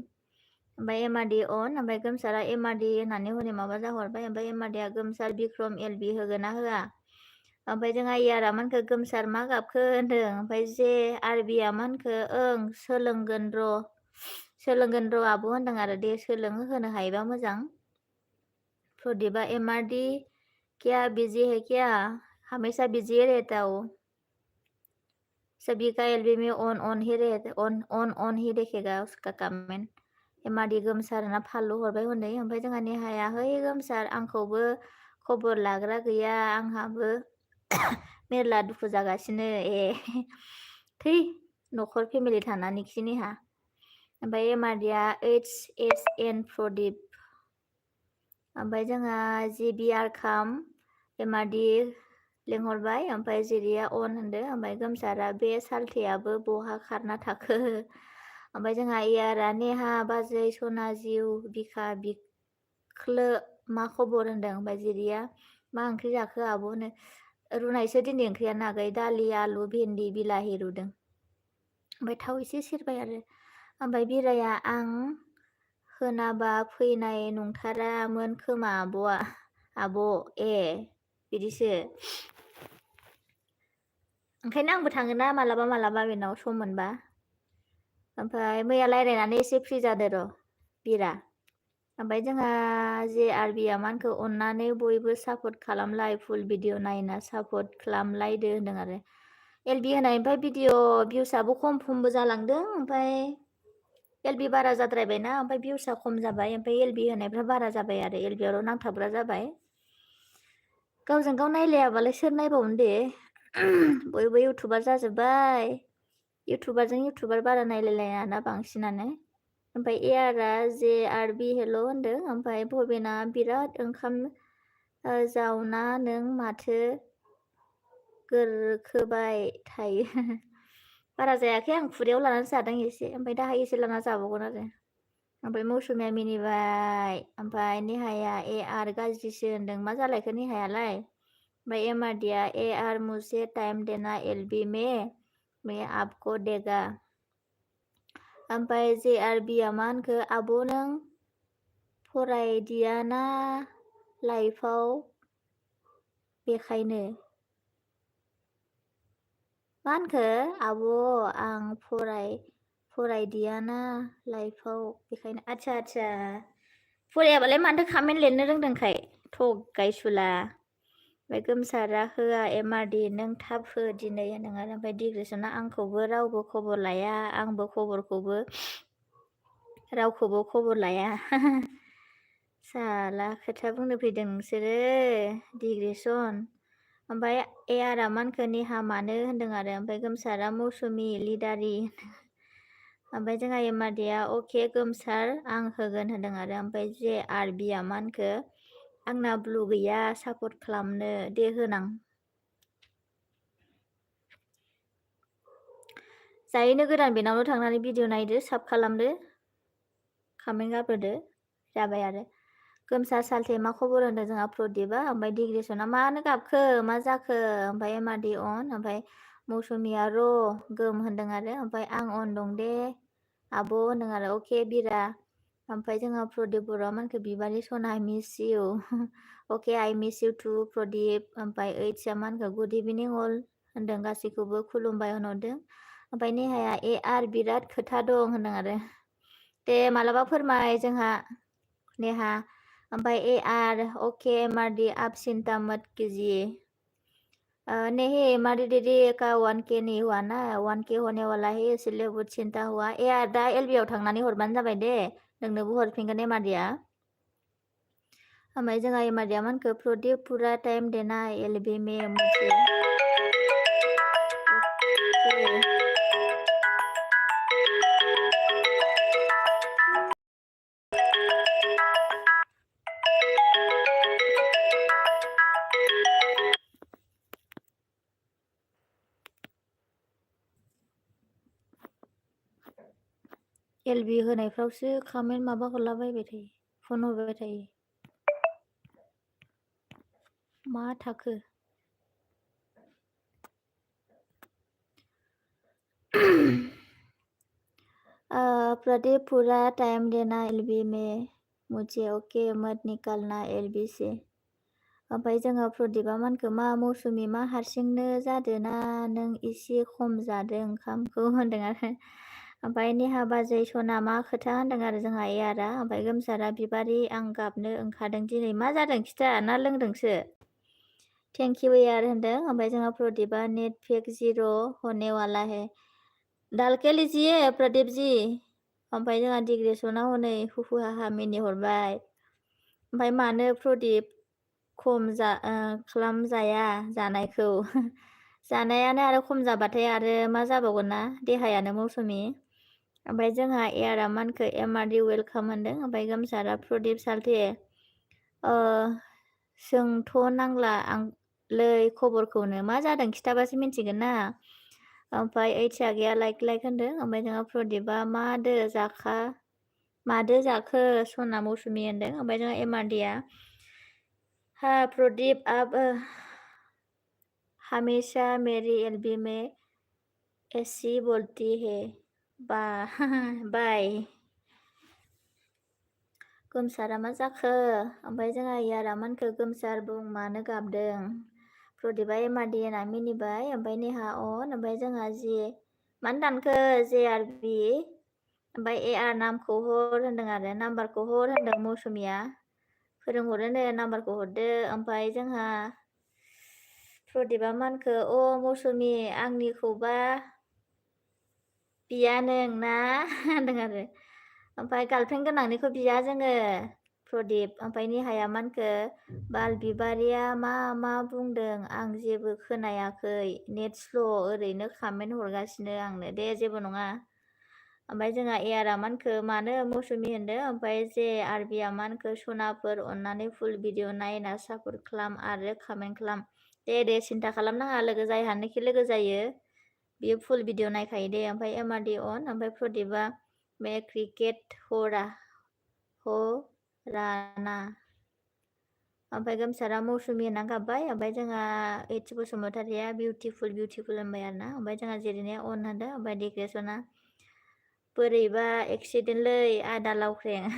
ओमफ्राय MRD on ओमफ्राय गोमसारा MRD होननानै हनै माबा जाहरबाय ओमफ्राय MRDआ गोमसार बिक्रम LB होगोन ना होआ ओमफ्राय जोंहा इयारा मानखो गोमसार मा गाबखो होनदों ओमफ्राय JRBआ मानखो ओं सोलोंगोन र' आब' होनदों आरो दे होनो हायोबा मोजां प्रदीपआ MRD क्या बिजी है क्या हमेशा बिजी रहता हूँ सभी का LB में ऑन ही रहता ऑन ही देखेगा उसका कमेंट MRD गोमसार ना फालु हरबाय हनै ओमफ्राय जोंहा नेहाया है गोमसार आंखौबो खबर लाग्रा गैया आंहाबो मेरला दुखु जागासिनो थै न'खर फेमिलि थानानैखि नेहा ओमफ्राय MRDआ HSN प्रदीप ओमफ्राय जोंहा JBR खाम MRD लेंहरबाय ओमफ्राय जिरिया अन होनदो ओमफ्राय गोमसारा बे सालथेयाबो बहा खारना थाखो ओमफ्राय जोंहा इयारा नेहा बाजै सना जिउ बिखा बिख्लो मा खबर होनदों ओमफ्राय जिरिया मा ओंख्रि जाखो आब'नो रुनायसो दिनै ओंख्रिया नागै दालि आलु भेन्दि बिलाहि रुदों ओमफ्राय थाव एसे सेरबाय आरो ओमफ्राय बिराया आं होनाबा फैनाय नंथारामोन खोमा आब' बिदिसो ओंखायनो आंबो थाङोना मालाबा बेनाव सम मोनबा ओमफ्राय मैया रायज्लायनानै एसे फ्रि जादो र' बिरा ओमफ्राय जोंहा JRBआ मानखौ अननानै बयबो सापर्ट खालामलाय फुल भिडिअ नायना सापर्ट खालामलायदो होनदों आरो LB होनायनिफ्राय भिडिअ भिउसआबो खमबो जालांदों ओमफ्राय LB बारा जाद्रायबायना ओमफ्राय भिउसआ खम जाबाय ओमफ्राय LB होनायफ्रा बारा जाबाय आरो LBआवल' नांथाबग्रा जाबाय गावजों गाव नायलायाबालाय सोर नायबावनो दे बयबो इउटुबार जाजोब्बाय इउटुबारजों इउटुबार बारा नायलायलायाना बांसिनानो ओमफ्राय एआरआ JRB हेल' होनदों ओमफ्राय भबेना बिराद ओंखाम जावना नों माथो गोरखोबाय थायो बारा जायाखै आं खुरैयाव लानानै जादों एसे ओमफ्राय दाहाय एसे लाना जाबावगोन आरो ओमफ्राय मौसुमिया मिनिबाय ओमफ्राय नेहाया AR गाज्रिसो होनदों मा जालायखो नेहायालाय ओमफ्राय MRDआ AR मुझे टाइम देना LB में आपको देगा ओमफ्राय JRBआ मा होनखो आब' नों फरायदियाना लाइफआव बेखायनो मा होनखो आब' आं फरायदियाना लाइफआव बेखायनो आच्छा फरायाबालाय मानोथो कमेन्ट लिरनो रोंदोंखाय गायसुला ओमफ्राय गोमसारा होआ MRD नों थाब हो दिनै होनदों आरो ओमफ्राय डिग्रेसना आंखौबो रावबो खबर लाया आंबो रावखौबो खबर लाया साला खोथा बुंनो फैदों नोंसोरो डिग्रेसन ओमफ्राय ARआ मानखो नेहा मानो होनदों आरो ओमफ्राय गोमसारा मौसुमि लिडारि ओमफ्राय जोंहा MRDआ अके गोमसार आं होगोन होनदों आरो ओमफ्राय JRBआ मानखो आंना ब्लु गैया सापर्ट खालामनो दे होनां जायैनो गोदान बेनावल' थांनानै भिडिअ नायदो साब खालामदो कमेन्ट गारबोदो जाबाय आरो गोमसार सालथे मा खबर होनदों जोंहा प्रदीपआ ओमफ्राय डिग्रेसना मानो गाबखो मा जाखो ओमफ्राय MRD अन ओमफ्राय मौसुमिया र' गोम होनदों आरो ओमफ्राय आं अन दं दे आब' होनदों आरो अके बिरा ओमफ्राय जोंहा प्रदीप बर'आ मानखो बिबारि सना मिस इउ अके आइ मिस इउ टु प्रदीप ओमफ्राय ओइट्सआ मानखो गुड इभिनिं अल होनदों गासैखौबो खुलुमबाय होनहरदों ओमफ्राय नेहाया AR बिराद खोथा दं होनदों आरो दे मालाबा फोरमाय जोंहा नेहा ओमफ्राय AR ओके MRD आप चिंता मत कीजिए नहीं MRD दीदी का 1K नहीं हुआ ना 1K होने वाला है इसलिए बहुत चिंता हुआ AR दा LBआव थांनानै हरबानो जाबाय दे नोंनोबो हरफिनगोन MRDआ ओमफ्राय जोंहा MRDआ मानखो प्रदीप पूरा टाइम देना LB में मुझे LB होनायफ्रावसो कमेन्ट माबा हरलाबायबाय थायो फन हरबाय थायो मा थाखो प्रदीप पूरा टाइम देना एलबी में मुझे ओके मत निकालना एलबी से ओमफ्राय जोङो प्रदीपआ मानखो मा मौसुमि मा हारसिंनो जादोना नों एसे खम जादों ओंखामखौ होनदों आरो ओमफ्राय नेहा बाजै सना मा खोथा होनदों आरो जोंहा एयारा ओमफ्राय गोमसारा बिबारि आं गाबनो ओंखारदों दिनै मा जादों खिथा ना लोंदोंसो थेंक इउ एयार होनदों ओमफ्राय जोंहा प्रदीपआ नेट फेक जिर' होने वाला है दाल के लीजिए प्रदीप जी ओमफ्राय जोंहा डिग्रेसना हनै हुहु हाहा मिनिहरबाय ओमफ्राय मानो प्रदीप खम खालामजाया जानायखौ जानायानो आरो खम जाबाथाय आरो मा जाबावगोन ना देहायानो मौसुमि ओमफ्राय जोंहा एयारा मानखो एमआरडि वेलकाम होनदों ओमफ्राय गोमसारा प्रदीप सालथे सोंथ' नांला आंलै खबरखौनो मा जादों खिथाबासो मिन्थिगोन ना ओमफ्राय ओइथिया गैया लाइक होनदों ओमफ्राय जोंहा प्रदीपआ मादो जाखो सना मौसुमि होनदों ओमफ्राय जोंहा एमआरडिया हा प्रदीप अब हमेशा मेरी एलबी में ऐसी बोलती है बाय गोमसारा मा जाखो ओमफ्राय जोंहा एयारा मानखो गोमसार बुं मानो गाबदों प्रदीपआ एमआरडि होना मिनिबाय ओमफ्राय नेहा अन ओमफ्राय जोंहा मानो दानखो JRB ओमफ्राय AR नामखौ हर होनदों आरो नाम्बारखौ हर होनदों मौसुमिया फोरोंहरोनो नाम्बारखौ हरदो ओमफ्राय जोंहा प्रदीपआ मानखो मौसुमि आंनिखौबा बिया नोंना होनदों आरो ओमफ्राय गार्लफ्रेन्ड गोनांनिखौ बिया जोङो प्रदीप ओमफ्राय नेहाया मानखो बाल बिबारिया मा बुंदों आं जेबो खोनायाखै नेट स्ल' ओरैनो कमेन्ट हरगासिनो आंनो दे जेबो नङा ओमफ्राय जोंहा एयारा मानखो मानो मौसुमि होनदों ओमफ्राय JRBआ मानखो सनाफोर अननानै फुल भिडिअ नायना सापर्ट खालाम आरो कमेन्ट खालाम दे सिन्था खालामनाङा लोगो जायहानोखि लोगो जायो बियो फुल भिडिअ नायखायो दे ओमफ्राय एमआरडि अन ओमफ्राय प्रदीपआ मैं क्रिकेट हो राना ओमफ्राय गोमसारा मौसुमि होनना गाबबाय ओमफ्राय जोंहा एच बसुमतारिया बिउटिफुल होनबाय आरोना ओमफ्राय जोंहा जेरैनो अन होनदों ओमफ्राय डिग्रेसना बोरैबा एक्सिडेन्टलै आदा लावख्रें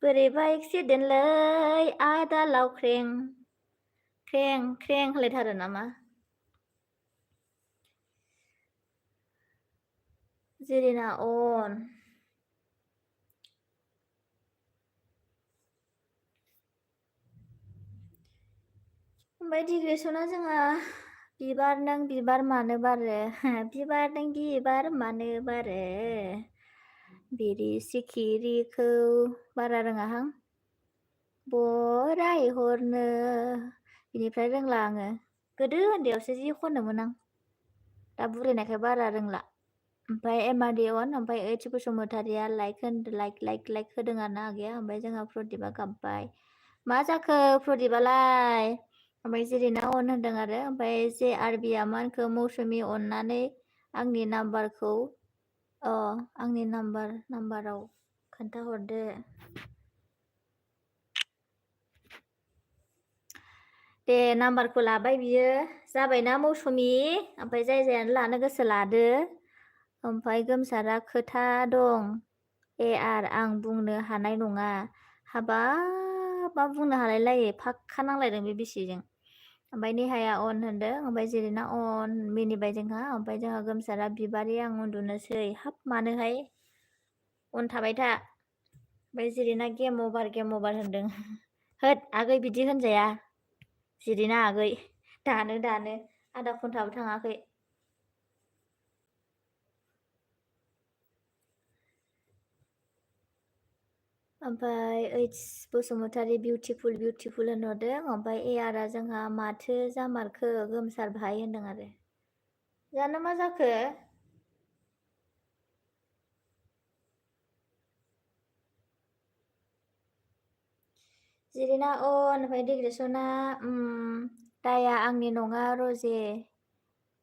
बोरैबा एक्सिडेन्टलै आदा लावख्रें ख्रें होनलायथारो नामा जेरिना अन ओमफ्राय डिग्रेसना जोंहा बिबार नों बिबार मानो बारो बिबार नों बिबार मानो बारो बिरि सिखिरिखौ बारा रोङाहां बराय हरनो बिनिफ्राय रोंला आङो गोदो उन्दैयावसो जि खनोमोन आं दा बुरैनायखाय बारा रोंला ओमफ्राय एमआरडि अन ओमफ्राय ओइच बसुमतारिया लाइक होदों आरोना आगैया ओमफ्राय जोंहा प्रदीपआ गाबबाय मा जाखो प्रदीपआलाय ओमफ्राय जेरैना अन होनदों आरो ओमफ्राय JRBआ मानखो मौसुमि अननानै आंनि नाम्बारखौ आंनि नाम्बाराव खोन्थाहरदो दे नाम्बारखौ लाबाय बियो जाबायना मौसुमि ओमफ्राय जायानो लानो गोसो लादो ओमफ्राय गोमसारा खोथा दं AR आं बुंनो हानाय नङा हाबाब मा बुंनो हालाय लायो फाक्का नांलायदों बे बिसिजों ओमफ्राय नेहाया अन होनदों ओमफ्राय जेरैना अन मिनिबाय जोंहा ओमफ्राय जोंहा गोमसारा बिबारि आं उन्दुनोसै हाब मानोहाय अन थाबाय था ओमफ्राय जेरैना गेम अभार होनदों होद आगै बिदि होनजाया जेरैना आगै दानो आधा घन्टाबो थाङाखै ओमफ्राय ओइच बसुमतारी बिउटिफुल होनहरदों ओमफ्राय ARआ जोंहा माथो जामारखो गोमसार भाई होनदों आरो जानो मा जाखो जेरैना ओमफ्राय डिग्रेसना दाया आंनि नङा रजे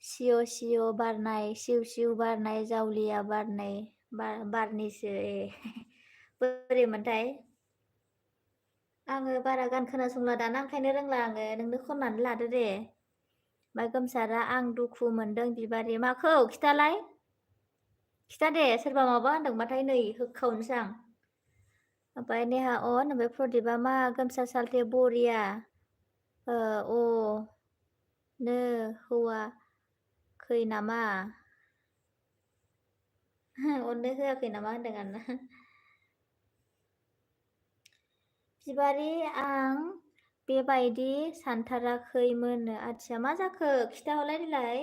सिय' बारनाय सिउ बारनाय जावलिया बारनाय बारनिसो बोरैमोनथाय आङो बारा गान खोनासंला दाना ओंखायनो रोंला आङो नोंनो खननानै लादो दे ओमफ्राय गोमसारा आं दुखु मोनदों बिबारि माखौ खिथालाय खिथा दे सोरबा माबा होनदोंबाथाय नै होखावनोसै आं। ओमफ्राय नेहा अन ओमफ्राय प्रदिपा मा गोमसार सालथे बरिया नो हौवाखै नामा अननो होआखै नामा होनदों आरोना बिबारि आं बेबायदि सानथाराखैमोन आदसा मा जाखो खिथाहरलाय देलाय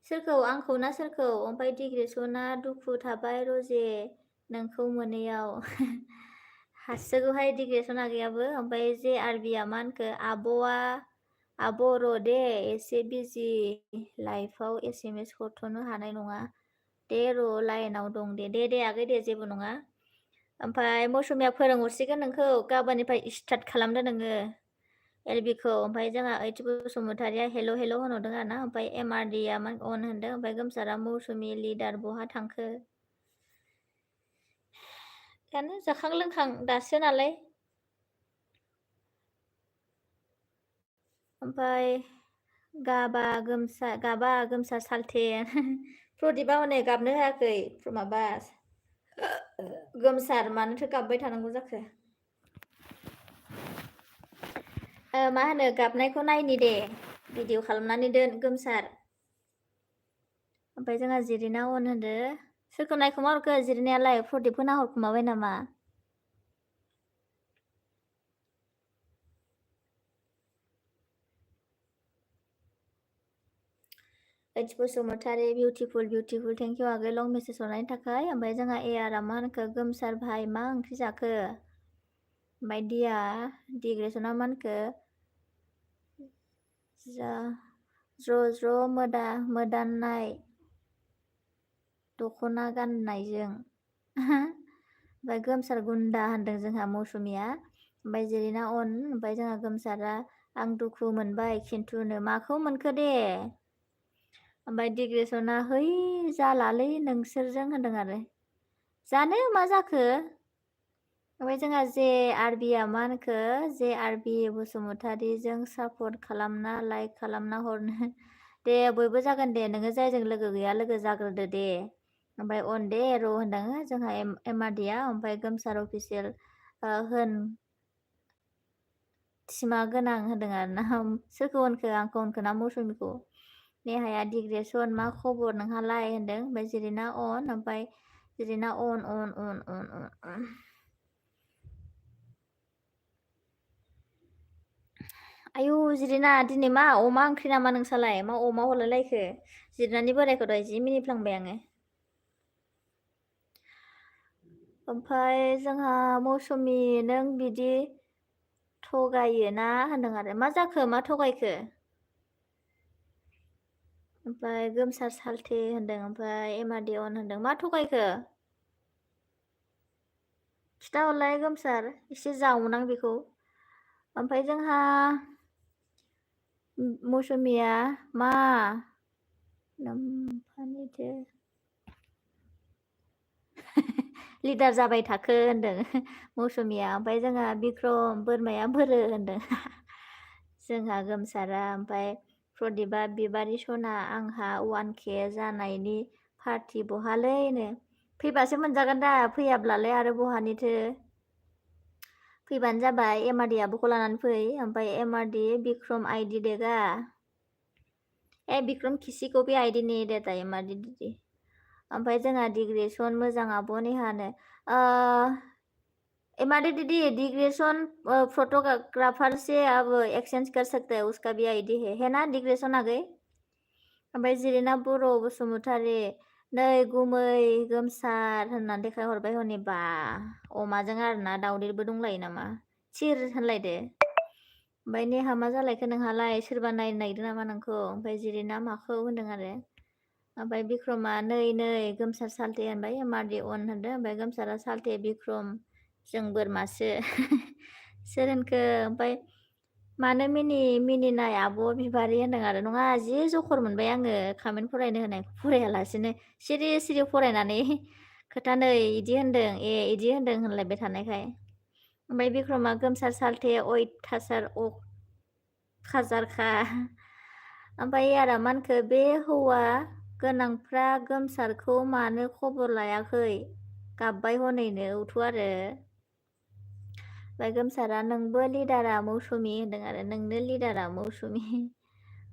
सोरखौ आंखौ ना सोरखौ ओमफ्राय डिग्रेसना दुखु थाबाय रजे नोंखौ मोनैयाव हासोगौहाय डिग्रेसन आगैयाबो ओमफ्राय जे आरबिया मा होनखो आब' र' दे एसे बिजि लाइफआव SMS हरथ'नो हानाय नङा दे र' लाइनाव दं दे आगै दे जेबो नङा ओमफ्राय मौसुमिया फोरोंहरसिगोन नोंखौ गाबोननिफ्राय स्टार्ट खालामदो नोङो एलबिखौ ओमफ्राय जोंहा ओइथि बसुमतारिया हेल' होनहरदों आरोना ओमफ्राय MRDया अन होनदों ओमफ्राय गोमसारा मौसुमि लिडार बहा थांखो दानो जाखां लोंखां दासो नालाय ओमफ्राय गाबा गोमसा सालथे प्रदिपा हनै गाबनो होआखै माबा गोमसार मानोथो गाबबाय थानांगौ जाखो मा होनो गाबनायखौ नायनि दे भिडिअ खालामनानै दोन गोमसार ओमफ्राय जोंहा जिरिना अन होनदो सोरखौ नायखोमाहरखो जिरिनायालाय प्रदिपखौ नाहरखोमाबाय नामा ओइच बसुमतारी बिउटिफुल थेंक इउ आगै लं मेसेज हरनायनि थाखाय ओमफ्राय जोंहा एआरआ मा होनखो गोमसार भाई मा ओंख्रि जाखो ओमफ्राय दिया डिग्रेसना मा होनखो ज्र' मोदाननाय दख'ना गाननायजों ओमफ्राय गोमसार गुन्दा होनदों जोंहा मौसुमिया ओमफ्राय जिरिना अन ओमफ्राय जोंहा गोमसारा आं दुखु मोनबाय खिन्थुनो माखौ मोनखो दे ओमफ्राय डिग्रेसना है जालालै नोंसोरजों होनदों आरो जानो मा जाखो ओमफ्राय जोंहा जे आरबिया मा होनखो जे आरबि बसुमतारीजों सापर्ट खालामना लाइक खालामना हरनो दे बयबो जागोन दे नोङो जायजों लोगो गैया लोगो जाग्रोदो दे ओमफ्राय अन दे र' होनदों जोंहा MRDया ओमफ्राय गोमसार अफिसियेल होन सिमा गोनां होनदों आरोना सोरखौ होनखो आंखौ होनखो ना मौसुमिखौ नेहाया डिग्रेसन मा खबर नोंहालाय होनदों ओमफ्राय जिरिना अन ओमफ्राय जिरिना अन आयु जिरिना दिनै मा अमा ओंख्रि नामा नोंसालाय मा अमा हरलायलायखो जिरिनानि बोरायखौ दहाय जि मिनिफ्लांबाय आङो ओमफ्राय जोंहा मौसुमि नों बिदि थगायो ना होनदों आरो मा जाखो मा थगायखो ओमफ्राय गोमसार सालथे होनदों ओमफ्राय MRD अन होनदों मा थगायखो खिथाहरलाय गोमसार एसे जावनां बेखौ ओमफ्राय जोंहा मौसुमिया मा नोम्फानिदो लिडार जाबाय थाखो होनदों मौसुमिया ओमफ्राय जोंहा बिक्रम बोरमाया बोरो होनदों जोंहा गोमसारा ओमफ्राय प्रदिपा बिबारि सना आंहा 1K जानायनि पार्टि बहालैनो फैबासो मोनजागोन दा फैयाब्लालाय आरो बहानिथो फैबानो जाबाय MRD आब'खौ लानानै फै ओमफ्राय MRD बिक्रम आइडि देगा बिक्रम किसी को भी आइडि नहीं देता MRD दीदी ओमफ्राय जोंहा डिग्रेसन मोजां आब' नेहानो MRD दीदी डिग्रेसन फोटोग्राफर से अब एक्सचेंज कर सकते हैं उसका भी आइडि है ना डिग्रेसन आगै ओमफ्राय जिरिना बर' बसुमतारी नै गुमै गोमसार होननानै देखायहरबाय हनै बा अमाजों आरोना दावदैबो दंलायो नामा सिर होनलायदो ओमफ्राय नेहा मा जालायखो नोंहालाय सोरबा नायनो नागिरदों नामा नोंखौ ओमफ्राय जिरिना माखौ होनदों आरो ओमफ्राय बिक्रमा नै गोमसार सालथे होनबाय MRD अन होनदों ओमफ्राय गोमसारा सालथे बिक्रम जों बोरमासो सोर होनखो ओमफ्राय मानो मिनिनाय आब' बिबारि होनदों आरो नङा जि जखर मोनबाय आङो कमेन्ट फरायनो होनायखौ फरायालासिनो सिरि फरायनानै खोथा नै इदि होनदों इदि होनदों होनलायबाय थानायखाय ओमफ्राय बिक्रमा गोमसार सालथे अयथासार खाजारखा ओमफ्राय आरो मा होनखो बे हौवा गोनांफ्रा गोमसारखौ मानो खबर लायाखै गाबबाय हनैनो औथ' आरो ओमफ्राय गोमसारा नोंबो लिडारा मौसुमि होनदों आरो नोंनो लिडारा मौसुमि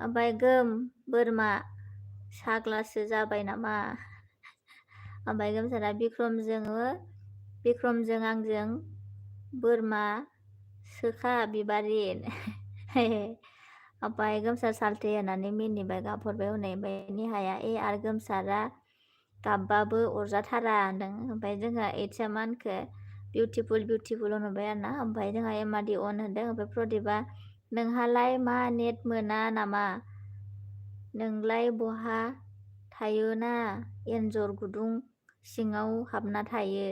ओमफ्राय गोम बोरमा साग्लासो जाबाय नामा ओमफ्राय गोमसारा बिक्रमजों आंजों बोरमा सोखा बिबारि ओमफ्राय गोमसार सालथे होननानै मिनिबाय गाबहरबाय हनै ओमफ्राय निहाया आरो गोमसारा गाबबाबो अरजाथारा होनदों ओमफ्राय जोंहा एइचआ मा होनखो बिउटिफुल होनबाय आरोना ओमफ्राय जोंहा एमआरडि अन होनदों ओमफ्राय प्रदीपआ नोंहालाय मा नेट मोना नामा नोंलाय बहा थायोना एन्जर गुदुं सिङाव हाबना थायो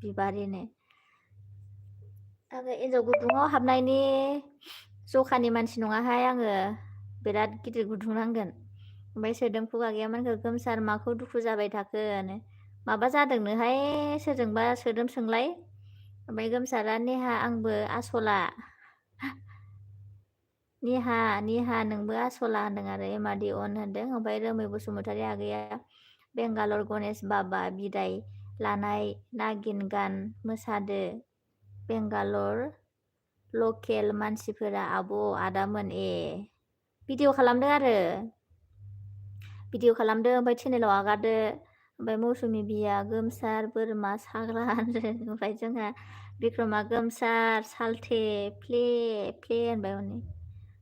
बिबारिनो आङो एन्जर गुदुङाव हाबनायनि जखानि मानसि नङाहाय आङो बिराद गिदिर गुदुं नांगोन ओमफ्राय सोदोम खुगा गैया मानखो गोमसार माखौ दुखु जाबाय थाखो माबा जादोंनोहाय सोरजोंबा सोदोम सोंलाय ओमफ्राय गोमसारा नेहा आंबो आसला निहा नोंबो आसला होनदों आरो एमआरडि अन होनदों ओमफ्राय रोमै बसुमतारी आगैया बेंगालर गणेश बाबा बिदाय लानाय नागिन गान मोसादो बेंगालर लकेल मानसिफोरा आब' आदामोन भिडिअ खालामदों आरो ओमफ्राय चेनेलाव आगारदो ओमफ्राय मौसुमि बिया गोमसार बोरमा साग्रा ओमफ्राय जोंहा बिक्रमा गोमसार सालथे फ्ले होनबाय हनै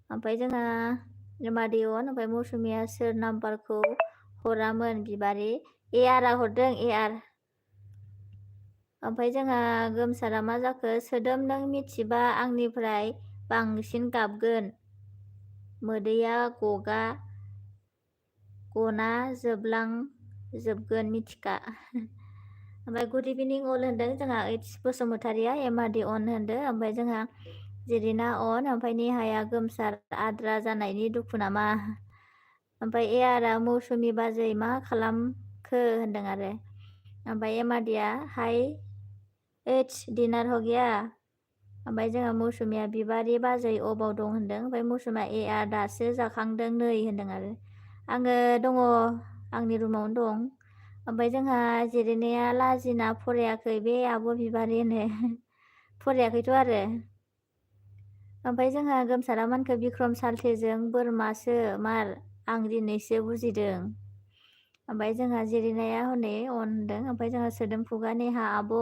ओमफ्राय जोंहा मादिअन ओमफ्राय मौसुमिया सोर नाम्बारखौ हरामोन बिबारि आरआ हरदों आर ओमफ्राय जोंहा गोमसारा मा जाखो सोदोम नों मिथिबा आंनिफ्राय बांसिन गाबगोन मोदैया गना जोबलांजोबगोन मिथिखा ओमफ्राय गुड इभिनिं अल होनदों जोंहा ओइच बसुमतारिया एमआरडि अन होनदों ओमफ्राय जोंहा जिरिना अन ओमफ्राय निहाया गोमसार आद्रा जानायनि दुखु नामा ओमफ्राय आरआ मौसुमि बाजै मा खालामखो होनदों आरो ओमफ्राय एमआरडिया हाय ओइच डिनार हो गया ओमफ्राय जोंहा मौसुमिया बिबारि बाजै अबाव दं होनदों ओमफ्राय मौसुमिया आर दासो जाखांदों नै होनदों आरो आङो दङ आंनि रुमावनो दं ओमफ्राय जोंहा जिरिनाया लाजिना फरायाखै बे आब' बिबारि फरायाखैथ' आरो ओमफ्राय जोंहा गोमसारा मानखो बिक्रम सालथेजों बोरमासो मार आं दिनैसो बुजिदों ओमफ्राय जोंहा जिरिनाया हनै अन होनदों ओमफ्राय जोंहा सोदोम खुगा नेहा आब'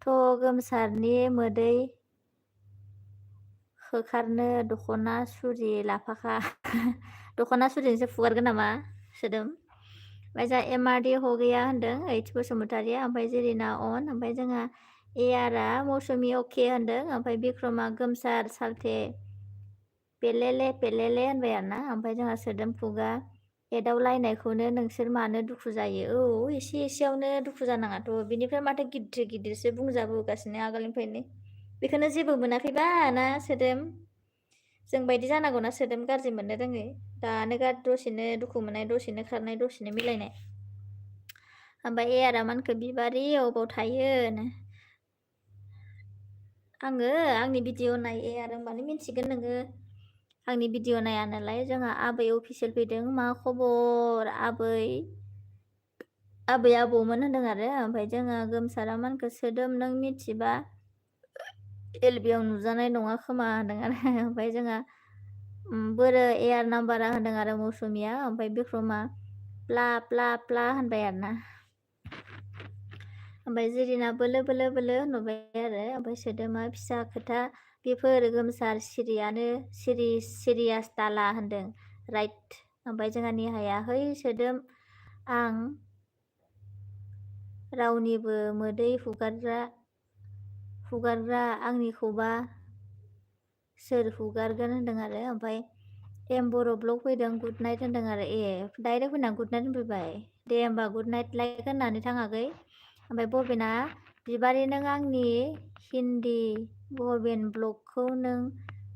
थ' गोमसारनि मोदै होखारनो दख'ना सुरि लाफाखा दख'ना सुरिजोंसो फुगारगोन नामा सोदोम ओमफ्राय जोंहा एमआरडि हो गैया होनदों ओइच बसुमतारिया ओमफ्राय जिरिना अन ओमफ्राय जोंहा आरआ मौसुमि अके होनदों ओमफ्राय बिक्रमा गोमसार सालथे पेलेले होनबाय आरोना ओमफ्राय जोंहा सोदोम खुगा एदावलायनायखौनो नोंसोर मानो दुखु जायो औ एसे एसेयावनो दुखु जानाङाथ' बिनिफ्राय माथो गिदिरसो बुंजाबोगासिनो आगोलनिफ्रायनो बेखौनो जेबो मोनाखैबा ना सोदोम जों बायदि जानांगौना सोदोम गाज्रि मोननो रोङै दानो दसेनो दुखु मोननाय दसेनो खारनाय दसेनो मिलायनाय ओमफ्राय आरआ मानखो बिबारि अबाव थायो आङो आंनि भिडिअ नाय आरो होमबानो मिन्थिगोन नोङो आंनि भिडिअ नाया नालाय जोंहा आबै अफिसियेल फैदों मा खबर आबै आबौमोन होनदों आरो ओमफ्राय जोङो गोमसारा मानखो सोदोम नों मिथिबा एलबियाव नुजानाय नङा खोमा होनदों आरो ओमफ्राय जोंहा बोरो आर नाम्बारा होनदों आरो मौसुमिया ओमफ्राय बिक्रमा प्ला होनबाय आरोना ओमफ्राय जिरिना बोलो होनबाय आरो ओमफ्राय सोदोमा फिसा खोथा बेफोर गोमसार सिरियास दाला होनदों राइट ओमफ्राय जोंहा निहाया है सोदोम आं रावनिबो मोदै हुगारग्रा आंनिखौबा सोर हुगारगोन होनदों आरो ओमफ्राय एम बर' ब्लग फैदों गुड नाइट होनदों आरो डाइरेक्ट फैना गुड नाइट होनफैबाय दे होमबा गुड नाइट लाइक होननानै थाङाखै ओमफ्राय बबेना बिबारि नों आंनि हिन्दी बबेन ब्लगखौ नों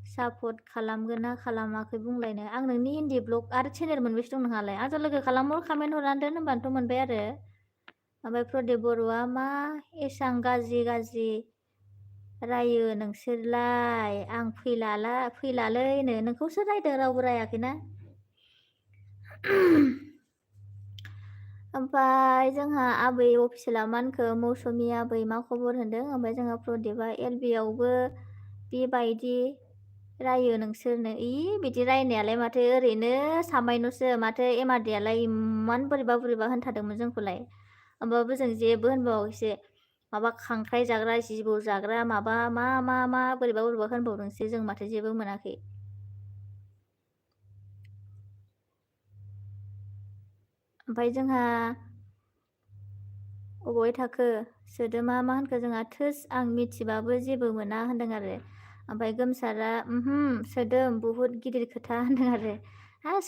सापर्ट खालामगोन ना खालामाखै बुंलायनो आं नोंनि हिन्दी ब्लग आरो चेनेल मोनबेसे दं नोंहालाय आंजों लोगो खालामहर कमेन्ट हरनानै दोन होनबानोथ' मोनबाय आरो ओमफ्राय प्रदीप बर'आ मा एसां गाज्रि रायो नोंसोरलाय आं फैलालैनो नोंखौसो रायदों रावबो रायाखैना ओमफ्राय जोंहा आबै अफिसियेला मा होनखो मौसुमि आबै मा खबर होनदों ओमफ्राय जोंहा प्रदीपआ एलबियावबो बेबायदि रायो नोंसोरनो बिदि रायनायालाय माथो ओरैनो सामायनोसो माथो एमारडियालाय इमान बोरैबा होनथारदोंमोन जोंखौलाय होमबाबो जों जेबो होनबावाखैसो माबा खांख्राइ जाग्रा जिबौ जाग्रा माबा मा बोरैबा होनबावदोंसो जों माथो जेबो मोनाखै ओमफ्राय जोंहा अबावहाय थाखो सोदोमा मा होनखो जोंहा थोस आं मिथिबाबो जेबो मोना होनदों आरो ओमफ्राय गोमसारा सोदोम बुहुत गिदिर खोथा होनदों आरो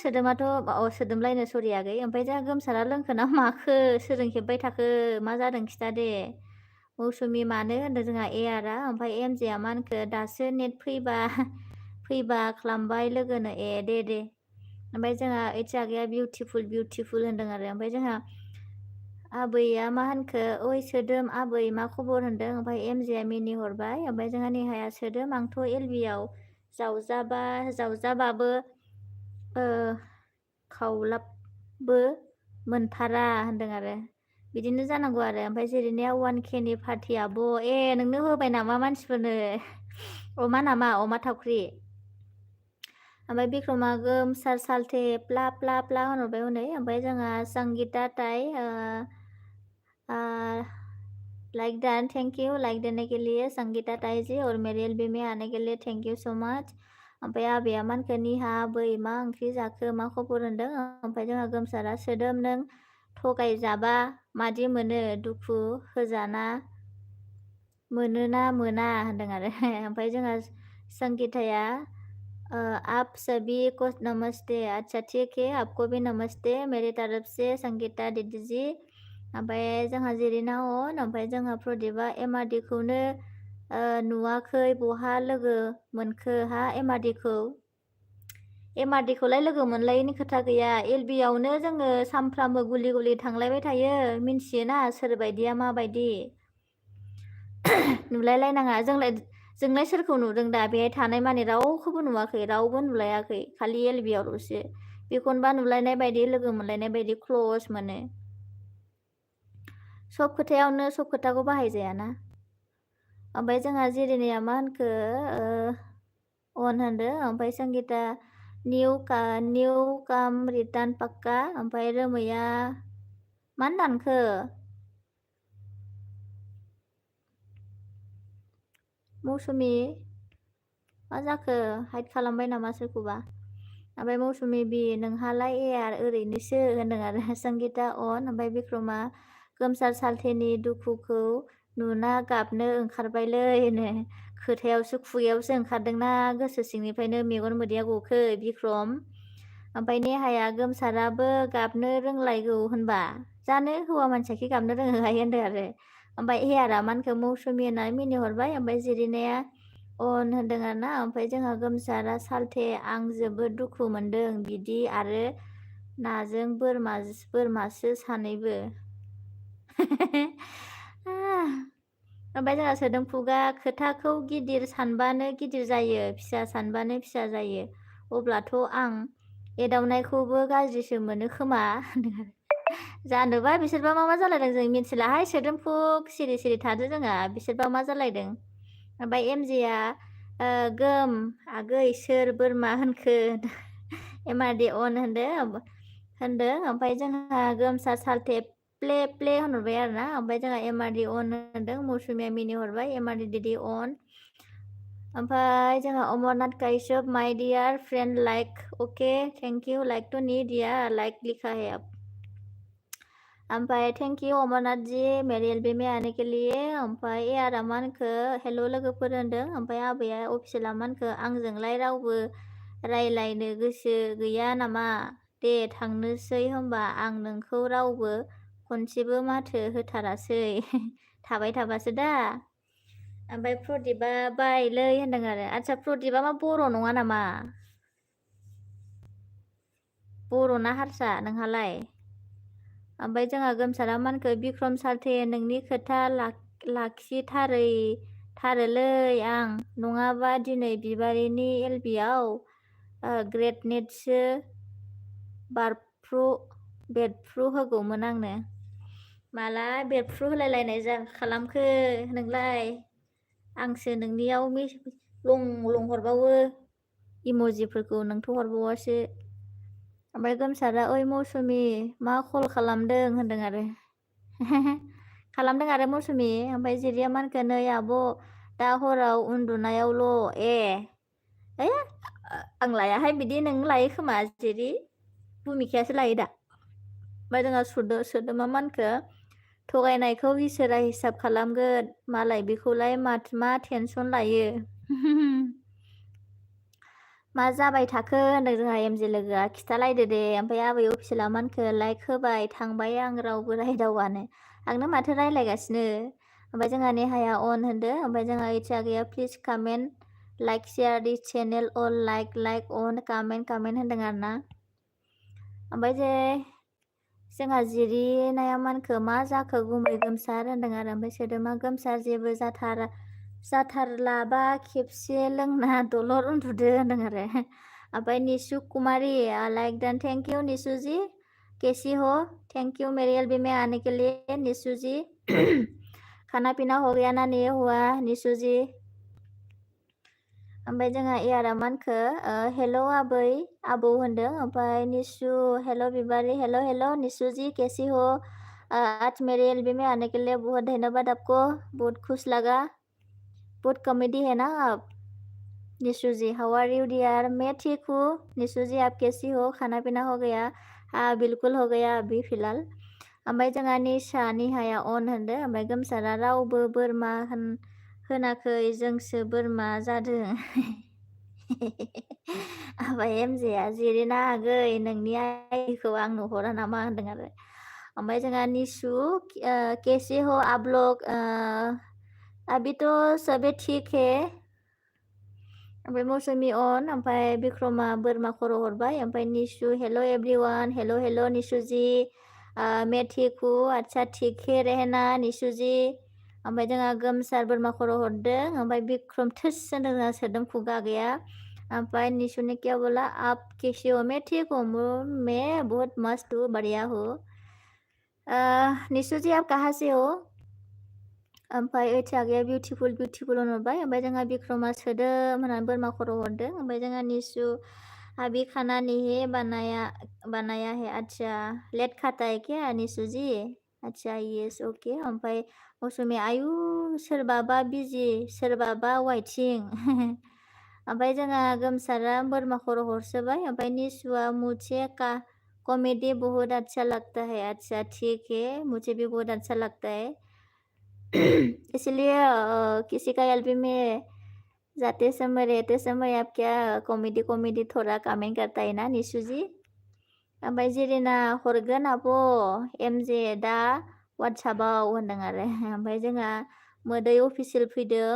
सोदोमाथ' सोदोमलायनो सरि आगै ओमफ्राय जोंहा गोमसारा लोंखोना माखो सोरजों खेबबाय थाखो मा जादों खिथा दे मौसुमि मानो होनदों जोंहा एआरआ ओमफ्राय एमजेआ मा होनखो दासो नेट फैबा खालामबाय लोगोनो दे ओमफ्राय जोंहा ओइथि आगैया बिउटिफुल होनदों आरो ओमफ्राय जोंहा आबैया मा होनखो ओइ सोदोम आबै मा खबर होनदों ओमफ्राय एमजेआ मिनिहरबाय ओमफ्राय जोंहा नेहाया सोदोम आंथ' एलबियाव जावजाबाबो खावलाबबो मोनथारा होनदों आरो बिदिनो जानांगौ आरो ओमफ्राय जेरैनो 1K नि पार्टि आब' नोंनो होबाय नामा मानसिफोरनो अमा नामा अमा थावख्रि ओमफ्राय बिक्रमा गोमसार सालथे प्ला होनहरबाय हनै ओमफ्राय जोंहा संगीता ताई like Don thank you like देने के लिए संगीता ताई जी और मेरे एलबी में आने के लिए थैंक यू सो मच ओमफ्राय आबैया मानखो निहा आबै मा ओंख्रि जाखो मा खबर होनदों ओमफ्राय जोंहा गोमसारा सोदोम नों थगायजाबा मादि मोनो दुखु होजाना मोनोना मोना होनदों आरो ओमफ्राय जोंहा संगीताया आप सभी को नमस्ते अच्छा ठीक है आपको भी नमस्ते मेरी तरफ से संगीता दीदी जी ओमफ्राय जोंहा जेरिना अन ओमफ्राय जोंहा प्रदीपआ एमआरडिखौनो नुवाखै बहा लोगो मोनखो हा एमआरडिखौलाय लोगो मोनलायैनि खोथा गैया एलबियावनो जोङो सानफ्रामबो गुलि थांलायबाय थायो मिन्थियोना सोरबायदिया माबायदि नुलायलायनाङा जोंलाय सोरखौ नुदों दा बेहाय थानाय माने रावखौबो नुवाखै रावबो नुलायाखै खालि एलबियावल'सो बेखौनोबा नुलायनाय बायदि लोगो मोनलायनाय बायदि क्ल'ज मोनो सब खोथायावनो सब खोथाखौ बाहायजायाना ओमफ्राय जोंहा जेरिनाया मा होनखो अन होनदों ओमफ्राय संगीता निउ काम रिटार्न पाक्का ओमफ्राय रोमैया मा दानखो मौसुमि मा जाखो हाइड खालामबाय नामा सोरखौबा ओमफ्राय मौसुमि बि नोंहालाय एआर ओरैनोसो होनदों आरो संगीता अन ओमफ्राय बिक्रमा गोमसार सालथेनि दुखुखौ नुना गाबनो ओंखारबायलै होनो खोथायावसो खुगायावसो ओंखारदोंना गोसो सिंनिफ्रायनो मेगन मोदैया गखो बिक्रम ओमफ्राय नेहाया गोमसाराबो गाबनो रोंलायगौ होनबा जानो हौवा मानसियाखि गाबनो रोङोहाय होनदों आरो ओमफ्राय एआरआ मानखो मौसुमि होननानै मिनिहरबाय ओमफ्राय जिरिनाया अन होनदों आरो ना ओमफ्राय जोंहा गोमसारा सालथे आं जोबोद दुखु मोनदों बिदि आरो नाजों बोरमासो सानैबो ओमफ्राय जोंहा सोदों खुगा खोथाखौ गिदिर सानबानो गिदिर जायो फिसा सानबानो फिसा जायो अब्लाथ' आं एदावनायखौबो गाज्रिसो मोनो खोमा जानोबा बिसोरबा मा जालायदों जों मिथिलाहाय सोदोमफुग सिरि थादो जोंहा बिसोरबा मा जालायदों ओमफ्राय एमजेआ गोम आगै सोर बोरमा होनखो एमआरडि अन होनदों ओमफ्राय जोंहा गोमसा सालथे प्ले होनहरबाय आरो ना ओमफ्राय जोंहा एमआरडि अन होनदों मौसुमिया मिनिहरबाय एमआरडि दिदि अन ओमफ्राय जोंहा Amarnath Kashyap my dear friend like okay thank you like तो नी दिया लाइक लिखा है अब ओमफ्राय थैंक यू अमरनाथ जी मेरे एलबी में आने के लिए ओमफ्राय एआरआ मानखो हेल' लोगोफोर होनदों ओमफ्राय आबैया अफिसियेला मानखो आंजोंलाय रावबो रायलायनो गोसो गैया नामा दे थांनोसै होमबा आं नोंखौ रावबो खनसेबो माथो होथारासै थाबाय थाबासो दा ओमफ्राय प्रदीपआ बायलै होनदों आरो आच्छा प्रदीपआ मा बर' नङा नामा बर' ना हारसा नोंहालाय ओमफ्राय जोंहा गोमसारा मानखो बिक्रम सालथे नोंनि खोथा लाखिथारोलै आं नङाबा दिनै बिबारिनि एलबियाव ग्रेडनेटसो बेडफ्रु होगौमोन आंनो माला बेडफ्रु होलायलायनाय खालामखो नोंलाय आंसो नोंनियाव लं हरबावो इम'जिफोरखौ नोंथ' हरबावासो ओमफ्राय गोमसारा ओइ मौसुमि मा कल खालामदों होनदों आरो खालामदों आरो मौसुमि ओमफ्राय जिरिया मानखो नै आब' दा हराव उन्दुनायावल' ए आं लायाहाय बिदि नों लायो खोमा जिरि भुमिखायासो लायो दा ओमफ्राय जोंहा सोदोमा मानखो थगायनायखौ इसोरा हिसाब खालामगोन मालाय बेखौलाय मा टेनसन लायो मा जाबाय थाखो होनदों जोंहा एमजे लोगोआ खिथालायदो दे ओमफ्राय आबै अफिसियेला मानखो लाइक होबाय थांबाय आं रावबो रायदावानो आंनो माथो रायलायगासिनो ओमफ्राय जोंहा नेहाया अन होनदो ओमफ्राय जोंहा इच्छा गैया please comment like share this channel all like and comment होनदों आरो ना ओमफ्राय जे जोंहा जिरिनाया मानखो मा जाखो गुमै गोमसार होनदों आरो ओमफ्राय सोदोमा गोमसार जेबो जाथारलाबा खेबसे लोंना दलर उन्दुदो होनदों आरो ओमफ्राय Nishu Kumari like done thank you Nishu ji कैसी हो थैंक यू मेरी एल्बम में आने के लिए निशु जी खाना पीना हो गया ना नहीं हुआ निशु जी ओमफ्राय जोंहा एयारा मानखो हेलो आबौ होनदों ओमफ्राय निशु हेलो बिबारी हेलो निशु जी कैसी हो आज मेरे एल्बम में आने के लिए बहुत धन्यवाद आपको बहुत खुश लगा बहुत कॉमेडी है ना आप Nishu ji how R you dear मैं ठीक हूँ निशु जी आप कैसी हो खाना पीना हो गया हाँ बिल्कुल हो गया अभी फिलहाल ओमफ्राय जोंहा निहाया अन होनदो ओमफ्राय गोमसारा रावबो बोरमा होनाखै जोंसो बोरमा जादों ओमफ्राय एमजेआ जिरिना आगै नोंनि आइखौ आंनो हरा नामा होनदों आरो ओमफ्राय जोंहा निशु कैसे हो आप लोग अभी तो सबे ठीक है ओमफ्राय मौसुमि अन ओमफ्राय बिक्रमा बोरमा खर' हरबाय ओमफ्राय Nishu hello everyone hello Nishu ji मैं ठीक हूँ अच्छा ठीक है रहना निशु जी ओमफ्राय जोंहा गोमसार बोरमा खर' हरदों ओमफ्राय बिक्रम थोस होनदों जोंहा सोदों खुगा गैया ओमफ्राय निशु ने क्या बोला आप कैसे हो मैं ठीक हूँ मैं बहुत मस्त हूँ बढ़िया हूँ निशु जी आप कहाँ से हो ओमफ्राय ओइथिया गैया बिउटिफुल होनहरबाय ओमफ्राय जोंहा बिक्रमा सोदोम होननानै बोरमा खर' हरदों ओमफ्राय जोंहा निशु अभी खाना नहीं है बनाया है अच्छा लेट खाता है क्या निशु जी अच्छा यस ओके ओमफ्राय मौसुमि आयु सोरबाबा बिजि सोरबाबा वाइथिं ओमफ्राय जोंहा गोमसारा बोरमा खर' हरसोबाय ओमफ्राय निशुआ मुझे कॉमेडी बहुत अच्छा लगता है अच्छा ठीक है मुझे भी बहुत अच्छा लगता है इसलिए किसी का एल्बम में जाते समय रहते समय आप क्या कॉमेडी थोड़ा कमेंट करता है ना निशु जी ओमफ्राय जिरिना हरगोन आब' एमजे दा वाट्सएपआव होनदों आरो ओमफ्राय जोंहा मोदै अफिसियेल फैदों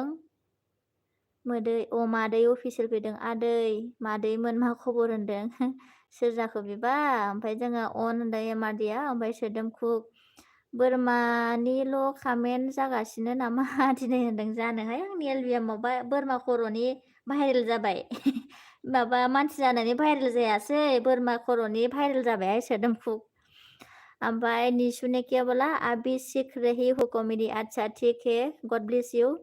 मादै अफिसियेल फैदों मादैमोन मा खबर होनदों सोर जाखो बेबा ओमफ्राय जोंहा अन होनदों एमारदिया ओमफ्राय सोदोमखुक बोरमानिल' कमेन्ट जागासिनो नामा दिनै होनदों जानोहाय आंनि एलबिएमाव बोरमा खर'नि भाइरेल जाबाय माबा मानसि जानानै भाइरेल जायासै बोरमा खर'नि भाइरेल जाबायहाय सोदोमखुक ओमफ्राय निशु ने क्या बोला अभी सीख रही हो कॉमेडी अच्छा ठीक है गॉड ब्लेस यू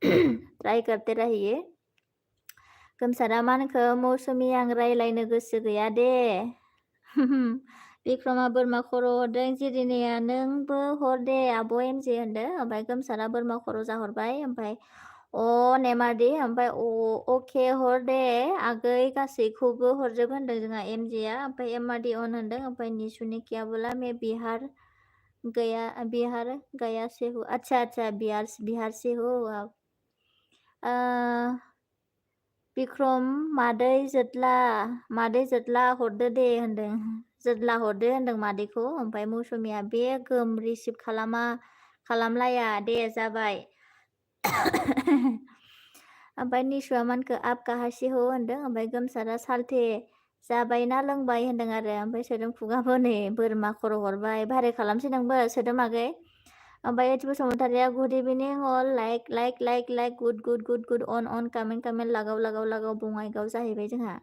ट्राई करते रहिए गोमसारा मानखो मौसुमि आं रायलायनो गोसो गैया दे बिक्रमा बोरमा खर' हरदों जिरिनाया नोंबो हर दे आब' एमजे होनदो ओमफ्राय गोमसारा बोरमा खर' जाहरबाय ओमफ्राय नेमारदि ओमफ्राय अके हर दे आगै गासैखौबो हरजोब होनदों जोंहा एमजेआ ओमफ्राय एमारदि अन होनदों ओमफ्राय निशुनि क्या बोला मैं बिहार गया से हूँ अच्छा बिहार से हूँ बिक्रम मादै जोदला हरदो दे होनदों जोदला हरदो होनदों मादैखौ ओमफ्राय मौसुमिया बे गोम रिसिभ खालामलाया दे जाबाय ओमफ्राय निशुआ मानखो आप कहाँ से हो होनदों ओमफ्राय गोमसारा सालथे जाबायना लोंबाय होनदों आरो ओमफ्राय सोदोम खुगाबो नै बोरमा खर' हरबाय भाइरेल खालामसै नोंबो सोदोम आगै ओमफ्राय एच बसुमतारिया good evening all like good अन कमेन्ट लगाव बङाइगाव जाहैबाय जोंहा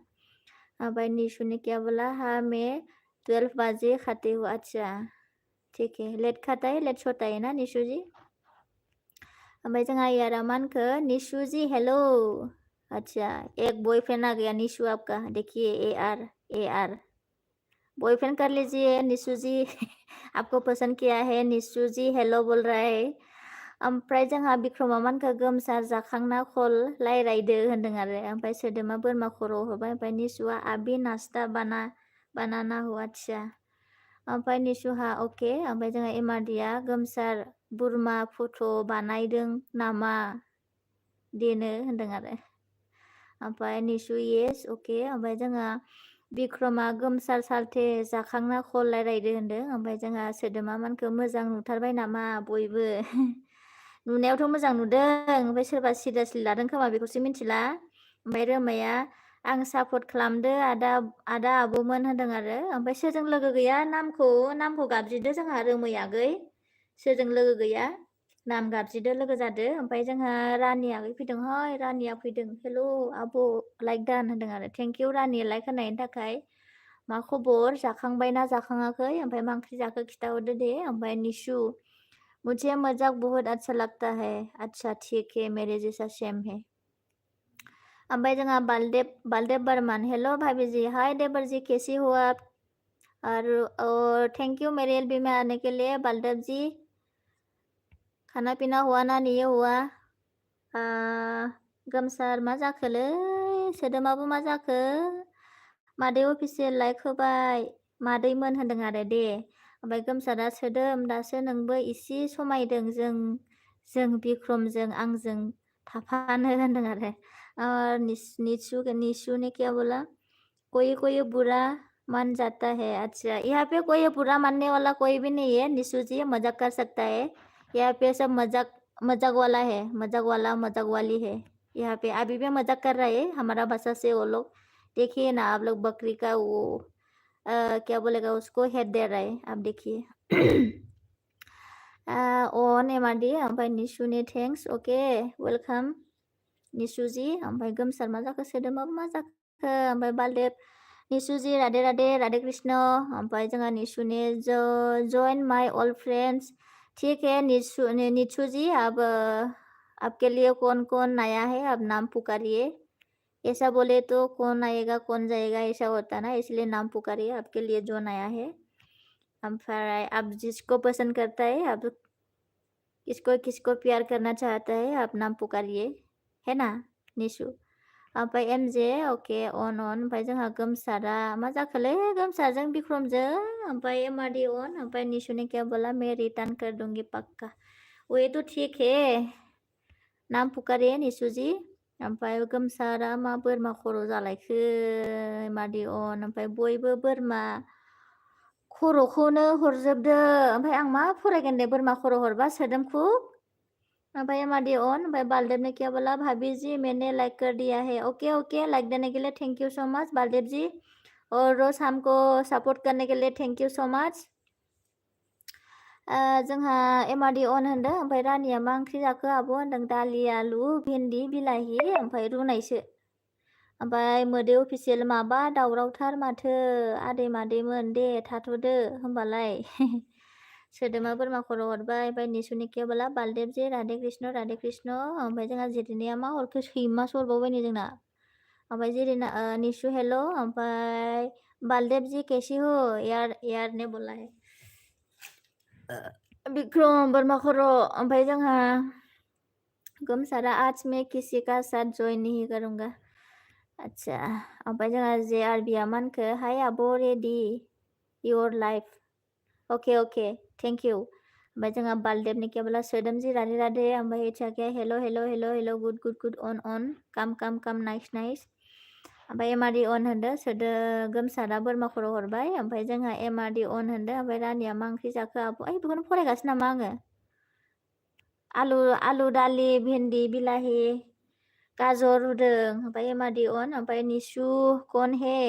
ओमफ्राय निशुनि क्या बोला हाँ मैं 12 बजे खाते हो अच्छा ठीक है लेट खाता है लेट सोता है ना निशु जी ओमफ्राय जोंहा यारा मा होनखो निशु जी हेलो अच्छा एक बॉयफ्रेंड आ गया निशु आपका देखिए AR बॉयफ्रेंड कर लीजिए निशु जी आपको पसंद किया है निशु जी हेलो बोल रहा है ओमफ्राय जोंहा बिक्रमा मा होनखो गोमसार जाखांना कल रायलायदो होनदों आरो ओमफ्राय सोदोमा बोरमा खर' हरबाय ओमफ्राय निशुआ आबि नास्ता बानाना हो अच्छा ओमफ्राय निशुहा अके ओमफ्राय जोंहा एमारदिया गोमसार बोरमा फट' बानायदों नामा देनो होनदों आरो ओमफ्राय निशु येस अके ओमफ्राय जोंहा बिक्रमा गोमसार सालथे जाखांना कल रायलायदो होनदों ओमफ्राय जोंहा सोदोमा मानखो मोजां नुथारबाय नामा बयबो नुनायावथ' मोजां नुदों ओमफ्राय सोरबा सिरियासलि लादों खोमा बेखौसो मिथिला ओमफ्राय रोमाया आं सापर्ट खालामदो आदा आब'मोन होनदों आरो ओमफ्राय सोरजों लोगो गैया नामखौ गाबज्रिदो जोंहा रोमै आगै सोरजों लोगो गैया नाम गाबज्रिदो लोगो जादो ओमफ्राय जोंहा रानि आगै फैदोंहाय रानिया फैदों हेल' आब' लाइक दान होनदों आरो थेंक इउ रानि लाइक होनायनि थाखाय मा खबर जाखांबायना जाखाङाखै ओमफ्राय मा ओंख्रि जाखो खिथाहरदो दे ओमफ्राय निशु मुझे मजाक बहुत अच्छा लगता है अच्छा ठीक है मेरे जैसा सेम है ओमफ्राय जोंहा बालदेव बर्मन हेलो भाभी जी हाय देवर जी कैसी हो आप और थैंक यू मेरे एलबी में आने के लिए बालदेव जी खाना पीना हुआ ना नहीं हुआ गोमसार मा जाखोलै सोदोमाबो मा जाखो मादै अफिसियेल लाइक होबाय मादैमोन होनदों आरो दे ओमफ्राय गोमसारा सोदोम दासो नोंबो इसे समायदों जों बिक्रमजों आंजों थाफानो होनदों आरो निशु ने क्या बोला कोई बुरा मान जाता है अच्छा यहाँ पे कोई बुरा मानने वाला कोई भी नहीं है निशु जी मजाक कर सकता है यहाँ पे सब मजाक वाला है मजाक वाली है यहाँ पे अभी भी मजाक कर रहा है हमारा भाषा से वो लोग देखिए ना आप लोग बकरी का वो क्या बोलेगा उसको हेड दे रहा है आप देखिए on एमआरडी ओमफ्राय निशुनि thanks okay welcome Nishu ji ओमफ्राय गोमसार मा जाखो सोदोमाबो मा जाखो ओमफ्राय बालदेब निशु जी राधे कृष्ण ओमफ्राय जोंहा निशुनि जॉइन माय ऑल फ्रेंड्स ठीक है निशु जी अब आपके लिए कौन नया है अब नाम पुकारिए ऐसा बोले तो कौन आएगा कौन जाएगा ऐसा होता ना इसलिए नाम पुकारिए आपके लिए जो नया है आप जिसको पसंद करता है आप किसको प्यार करना चाहता है आप नाम पुकारिए है ना निशु ओमफ्राय एमजे अके अन ओमफ्राय जोंहा गोमसारा मा जाखोलै गोमसारजों बिक्रमजों ओमफ्राय एमआरडी अन ओमफ्राय निशु ने क्या बोला मैं रिटर्न कर दूंगी पक्का वही तो ठीक है नाम पुकारिए निशु जी ओमफ्राय गोमसारा मा बोरमा खर' जालायखो एमआरडी अन ओमफ्राय बयबो बोरमा खर'खौनो हरजोबदो ओमफ्राय आं मा फरायगोन दे बोरमा खर' हरबा सोदोमखौ ओमफ्राय एमआरडी अन ओमफ्राय बालदेव ने क्या बोला भाभी जी मैंने लाइक कर दिया है ओके लाइक देने के लिए thank you so much Baldev ji और रोज हमको सपोर्ट करने के लिए थैंक यू सो मच जोंहा एमआरडी अन होनदों ओमफ्राय रानिया मा ओंख्रि जाखो आब' होनदों दालि आलु भिन्दि बिलाहि ओमफ्राय रुनायसो ओमफ्राय मोदै अफिसियेल माबा दावरावथार माथो आदै मादैमोन दे थाथ'दो होमबालाय सोदोमा बोरमा खर' हरबाय ओमफ्राय निशुनि क्या बोला बालदेव जी राधे कृष्ण ओमफ्राय जोंहा जिरिनाया मा हरखो सैमासो हरबावबाय नै जोंना ओमफ्राय जिरिना निशु हेलो ओमफ्राय बालदेव जी कैसी हो यार ने बोला है बिक्रम बोरमा खर' ओमफ्राय जोंहा गोमसारा आज मैं किसी का साथ ज्वाइन नहीं करूँगा अच्छा ओमफ्राय जोंहा JRBया मा होनखो हाय आब' ready your life okay thank you ओमफ्राय जोंहा बालदेव ने क्या बोला सोदोम जी राधे ओमफ्राय इच्छाकिया हेलो गुड अन काम नाइस ओमफ्राय एमआरडी अन होनदो गोमसारा बोरमा खर' हरबाय ओमफ्राय जोंहा एमआरडी अन होनदो ओमफ्राय रानिया मा ओंख्रि जाखो आब' बेखौनो फरायगासिनो नामा आङो आलु दालि भिन्दि बिलाहि गाजर रुदों ओमफ्राय एमआरडी अन ओमफ्राय निशु कौन है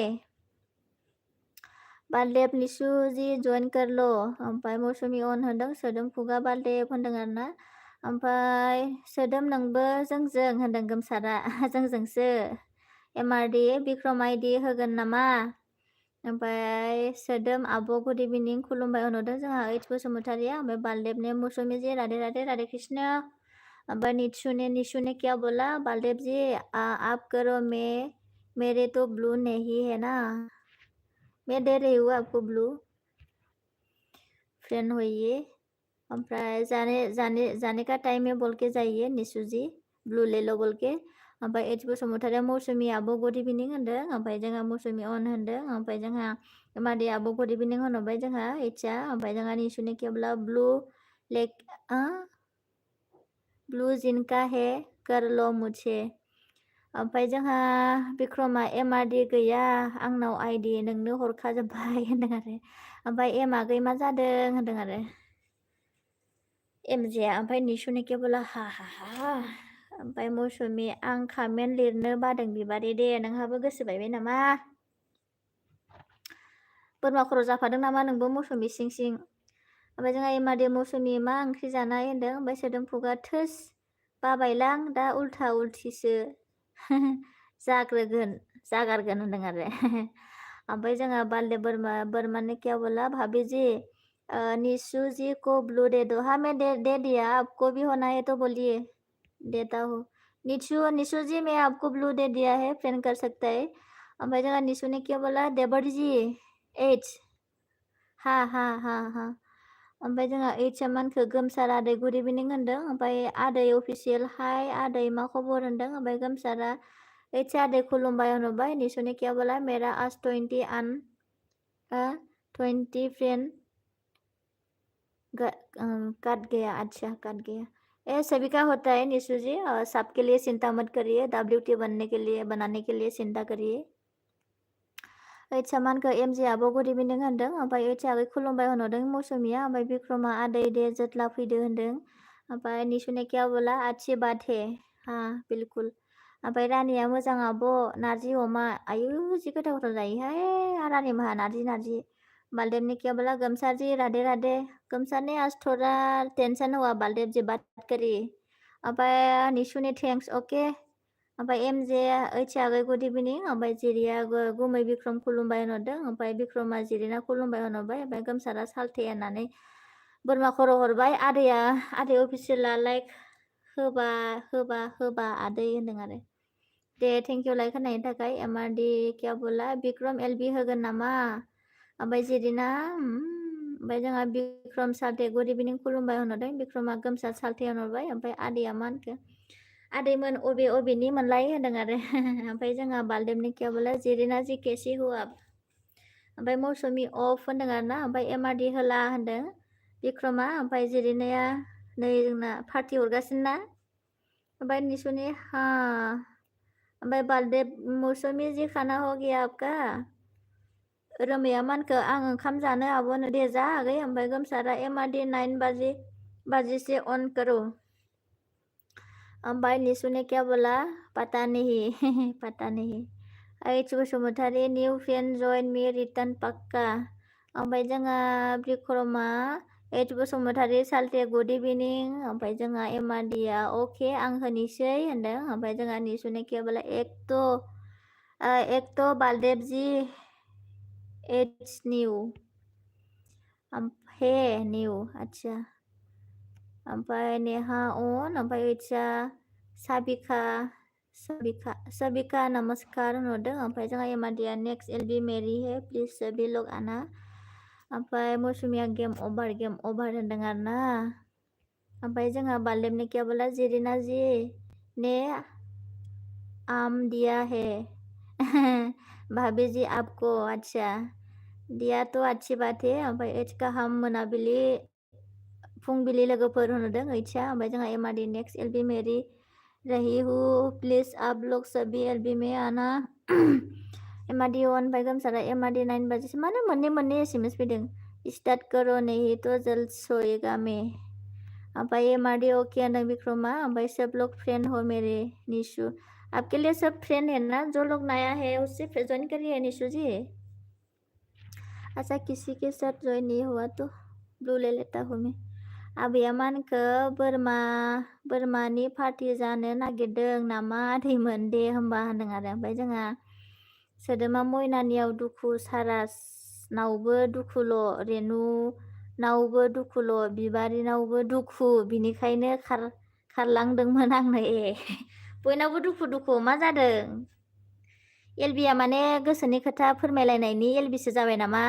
बालदेव निशु जी जॉइन कर लो ओमफ्राय मौसुमि अन होनदों सोदोम खुगा बालदेव होनदों आरोना ओमफ्राय सोदोम नोंबो जोंजों होनदों गोमसारा जोंजोंसो एमआरडी बिक्रम आइडि होगोन नामा ओमफ्राय सोदोम आब' गुड इभिनिं खुलुमबाय होनहरदों जोंहा ओइच बसुमतारिया ओमफ्राय बालदेब ने मौसुमी जी राधे राधे राधे कृष्ण ओमफ्राय निशु ने क्या बोला बालदेव जी आप करो मैं मेरे तो ब्लू नहीं है ना मैं दे रही हूँ आपको ब्लू फ्रेंड होइए ओमफ्राय जाने का टाइम है बोल के जाइए निशु जी ब्लू ले लो बोल के ओमफ्राय ओइच बसुमतारिया मौसुमी आब' गुड इभिनिं होनदों ओमफ्राय जोंहा मौसुमी अन होनदों ओमफ्राय जोंहा मादै आब' गुड इभिनिं होनहरबाय जोंहा ओइचआ ओमफ्राय जोंहा निशुनि केब्ला ब्लू लेक ब्लू जिनका है कर लो मुझे ओमफ्राय जोंहा बिक्रमा एमआरडि गैया आंनाव आइडि नोंनो हरखाजोब्बाय होनदों आरो ओमफ्राय एम आगै मा जादों होनदों आरो एमजेआ ओमफ्राय निशुनि केबोला हा हा हा ओमफ्राय मौसुमि आं कामेन्ट लिरनो बादों बिबारि दे नोंहाबो गोसो बायबाय नामा बोरमा खर' जाफादों नामा नोंबो मौसुमि सिं सिं ओमफ्राय जोंहा एमादे मौसुमि मा ओंख्रि जानाय होनदों ओमफ्राय सोदोमफुगा थोस बाबायलां दा उल्था उल्थिसो जागारगोन होनदों आरो ओमफ्राय जोंहा बालदे बोरमा ने क्या बोला भाभी जी निशु जी को ब्लू दे दो हाँ मैं दे दिया आपको भी होना है तो बोलिए देता हूँ निशु जी मैं आपको ब्लू दे दिया है फ्रेंड कर सकता है ओमफ्राय जोंहा निशु ने क्या बोला देबर जी एच हाँ ओमफ्राय जोंहा ओइच मानखौ गोमसार आदै गुड इभिनिं होनदों ओमफ्राय आदै अफिसियेल हाय आदै मा खबर होनदों ओमफ्राय गोमसारा ओइच आदै खुलुमबाय होनहरबाय निशुनि क्या बोला मेरा आज 20 फ्रेंड कट गया अच्छा कट गया सभी का होता है निशु जी सबके लिए चिंता मत करिए WT बनाने के लिए चिंता करिए ओइच मानखौ एमजे आब' गुड इभिनिं होनदों ओमफ्राय ओइच आगै खुलुमबाय होनहरदों मौसुमिया ओमफ्राय बिक्रमा आदै दे जोथला फैदो होनदों ओमफ्राय निशुनि क्या बोला अच्छी बात है हाँ बिल्कुल ओमफ्राय रानिया मोजां आब' नारजि अमा आयु जि गोथाव जायोहाय रानि माहा नारजि बालदेव ने क्या बोला गमसार जी राधे राधे गमसार ने आज थोड़ा टेंशन हुआ बालदेव जी बात करिए ओमफ्राय निशु ने थैंक्स ओके ओमफ्राय एमजे ओइच आगै गुड इभिनिं ओमफ्राय जिरिया गुमै बिक्रम खुलुमबाय होनहरदों ओमफ्राय बिक्रमा जिरिना खुलुमबाय होनहरबाय ओमफ्राय गोमसारा सालथे होननानै बोरमा खर' हरबाय आदै अफिसियेला लाइक होबा आदै होनदों आरो दे थेंक इउ लाइक होनायनि थाखाय एमआरडि क्या बोला बिक्रम एलबि होगोन नामा ओमफ्राय जिरिना ओमफ्राय जोंहा बिक्रम सालथे गुड इभिनिं खुलुमबाय होनहरदों बिक्रमा गोमसार सालथे होनहरबाय ओमफ्राय आदैया मा होनखो आदैमोन अबेनि मोनलाय होनदों आरो ओमफ्राय जोंहा बालदेबनि क्या बोला जिरिना जि केसि हुआ ओमफ्राय मौसुमि अफ होनदों आरो ना ओमफ्राय एमआरडि होला होनदों बिक्रमा ओमफ्राय जिरिनाया नै जोंना पार्टि हरगासिनो ना ओमफ्राय निशुनि हाँ ओमफ्राय बालदेब मौसुमि जी खाना हो गया आपका रोमैया मानखो आं ओंखाम जानो आब'नो दे जा आगै ओमफ्राय गोमसारा एमआरडि 9 बजे से ऑन करो ओमफ्राय निशु ने क्या बोला पता नहीं पता नहीं H Basumatary new friend join me return पक्का ओमफ्राय जोंहा बिक्रमा ओइच बसुमतारी सालथे गुड इभिनिं ओमफ्राय जोंहा एमआरडिया अके आं होनोसै होनदों ओमफ्राय जोंहा निशु ने क्या बोला एक तो बालदेव जी एच न्यू हे न्यू अच्छा ओमफ्राय नेहा अन ओमफ्राय ओइचा सबिका नमस्कार होनहरदों ओमफ्राय जोंहा एमआरडिया नेक्स्ट एलबी मेरी है प्लिज सभी लोग आना ओमफ्राय मौसुमिया गेम ओभार होनदों आरो ना ओमफ्राय जोंहा बालदेबनि क्या बोला जिरिना जी ने आम दिया है भाभी जी आपको अच्छा दिया तो अच्छी बात है ओमफ्राय एच का हम मोनाबिलि फुंबिलि लोगोफोर होनहरदों ओइचा ओमफ्राय जोंहा एमआरडि नेक्स्ट एलबी मेरी रही हूँ प्लीज आप लोग सभी एलबी में आना एमआरडि 1 ओमफ्राय गोमसारा एमआरडि 9 बजे मानो मोननै एसएमएस फैदों स्टार्ट करो नहीं तो जल्द सोएगा मैं ओमफ्राय एमआरडि ओके होनदों बिक्रमा ओमफ्राय सब लोग फ्रेंड हो मेरे निशु आपके लिए सब फ्रेंड है ना जो लोग नया है उससे ज्वाइन करिए निशु जी अच्छा किसी के साथ ज्वाइन नहीं हुआ तो ब्लू ले लेता हूँ मैं आबैया मानखो बोरमानि पार्टि जानो नागिरदों नामा आदैमोन दे होमबा होनदों आरो ओमफ्राय जोंहा सोदोमा मयनानियाव दुखु सारासनावबो दुखुल' रेनुनावबो दुखुल' बिबारिनावबो दुखु बिनिखायनो खारलांदोंमोन आंनो बयनावबो दुखु मा जादों? एलबिया माने गोसोनि खोथा फोरमायलायनायनि एलबिसो जाबाय नामा?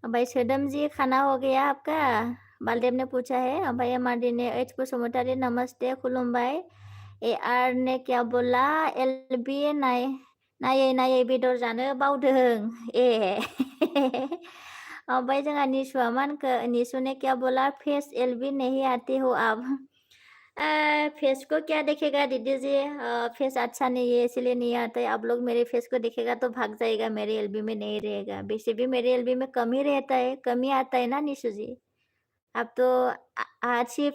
ओमफ्राय सोदोमजि खाना हो गया आपका बालदेव ने पूछा है ओमफ्राय एमआरडी ने एच बसुमतारी नमस्ते खुलुमबाय एआर ने क्या बोला एलबी नायै बेदर जानो बावदों ओमफ्राय जोंहा निसुआ मा होनखो निसु ने क्या बोला फेस एलबी नहीं आती हो आप फेस को क्या देखेगा दीदी जी फेस अच्छा नहीं है इसलिए नहीं आता है आप लोग मेरे फेस को देखेगा तो भाग जाएगा मेरे एलबी में नहीं रहेगा वैसे भी मेरे एलबी में कम ही रहता है कम ही आता है ना निशु जी अब तो आज ही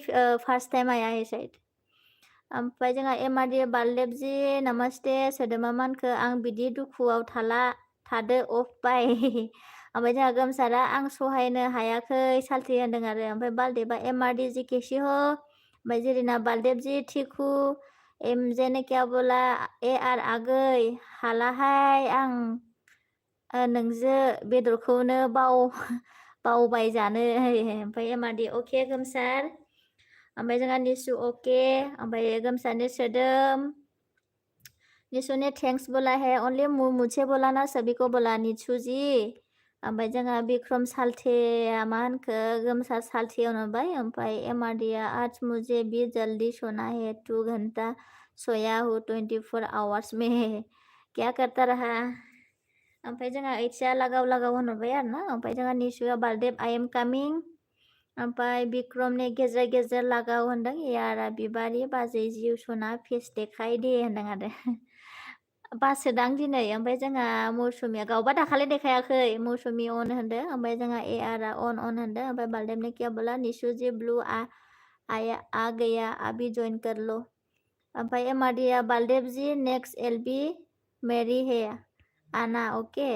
फर्स्ट टाइम आया है शायद ओमफ्राय जोंहा एमआरडी बालदेबजी नमस्ते सोदोमा मानखो आं बिदि दुखुआव थादो अफ बाय ओमफ्राय जोंहा गोमसारा आं सहायनो हायाखै सालथि होनदों आरो ओमफ्राय बालदेबा एमआरडी जी केसि हो ओमफ्राय जेरिना बालदेबजी थिखु एमजे ने क्या बोला एआर आगै हालाहाय आं नोंजो बेदरखौनो बावबाय जानो ओमफ्राय एमआरडी अके गोमसार ओमफ्राय जोंहा निसु अके ओमफ्राय गोमसारनि सोदोम निसु ने थैंक्स बोला है ओनली मुझे बोला ना सभी को बोला निसु जी ओमफ्राय जोंहा बिक्रम सालथेया मा होनखो गोमसार सालथेयाव नुबाय ओमफ्राय एमआरडीया आज मुझे भी जल्दी सोना है 2 घंटा सोया हूँ 24 आवर्स में क्या करता रहा ओमफ्राय जोंहा एचआ लागाव होनबाय आरो ना ओमफ्राय जोंहा निसुआ बालदेब आई एम कामिं ओमफ्राय बिक्रमनि गेजेर लागाव होनदों यारा बिबारि बाजै जिउ सना फेस देखाय दे होनदों आरो बासोदां दिनै ओमफ्राय जोंहा मौसुमिया गावबा दाखालि देखायाखै मौसुमि अन होनदों ओमफ्राय जोंहा एआरआ अन होनदों ओमफ्राय बालदेबनि क्या बोला निशु जी ब्लू आ गया अभी जॉइन कर लो ओमफ्राय एमआरडीया बालदेब जी नेक्स्ट एलबी मेरी है आना ओके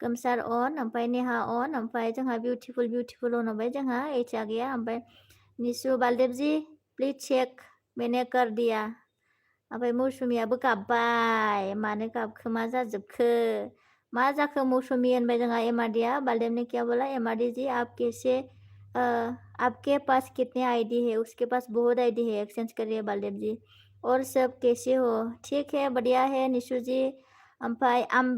गोमसार अन ओमफ्राय नेहा अन ओमफ्राय जोंहा बिउटिफुल होनबाय जोंहा एचआ गैया ओमफ्राय निशु बालदेब जी प्लिज चेक मैंने कर दिया ओमफ्राय मौसुमियाबो गाबबाय मानो गाबखो मा जाजोबखो मा जाखो मौसुमि होनबाय जोंहा एमआरडीया बालदेव ने क्या बोला एमआरडी जी आप कैसे आपके पास कितने आईडी है उसके पास बहुत आईडी है एक्सचेंज करिए बालदेव जी और सब कैसे हो ठीक है बढ़िया है निशु जी ओमफ्राय आम्बे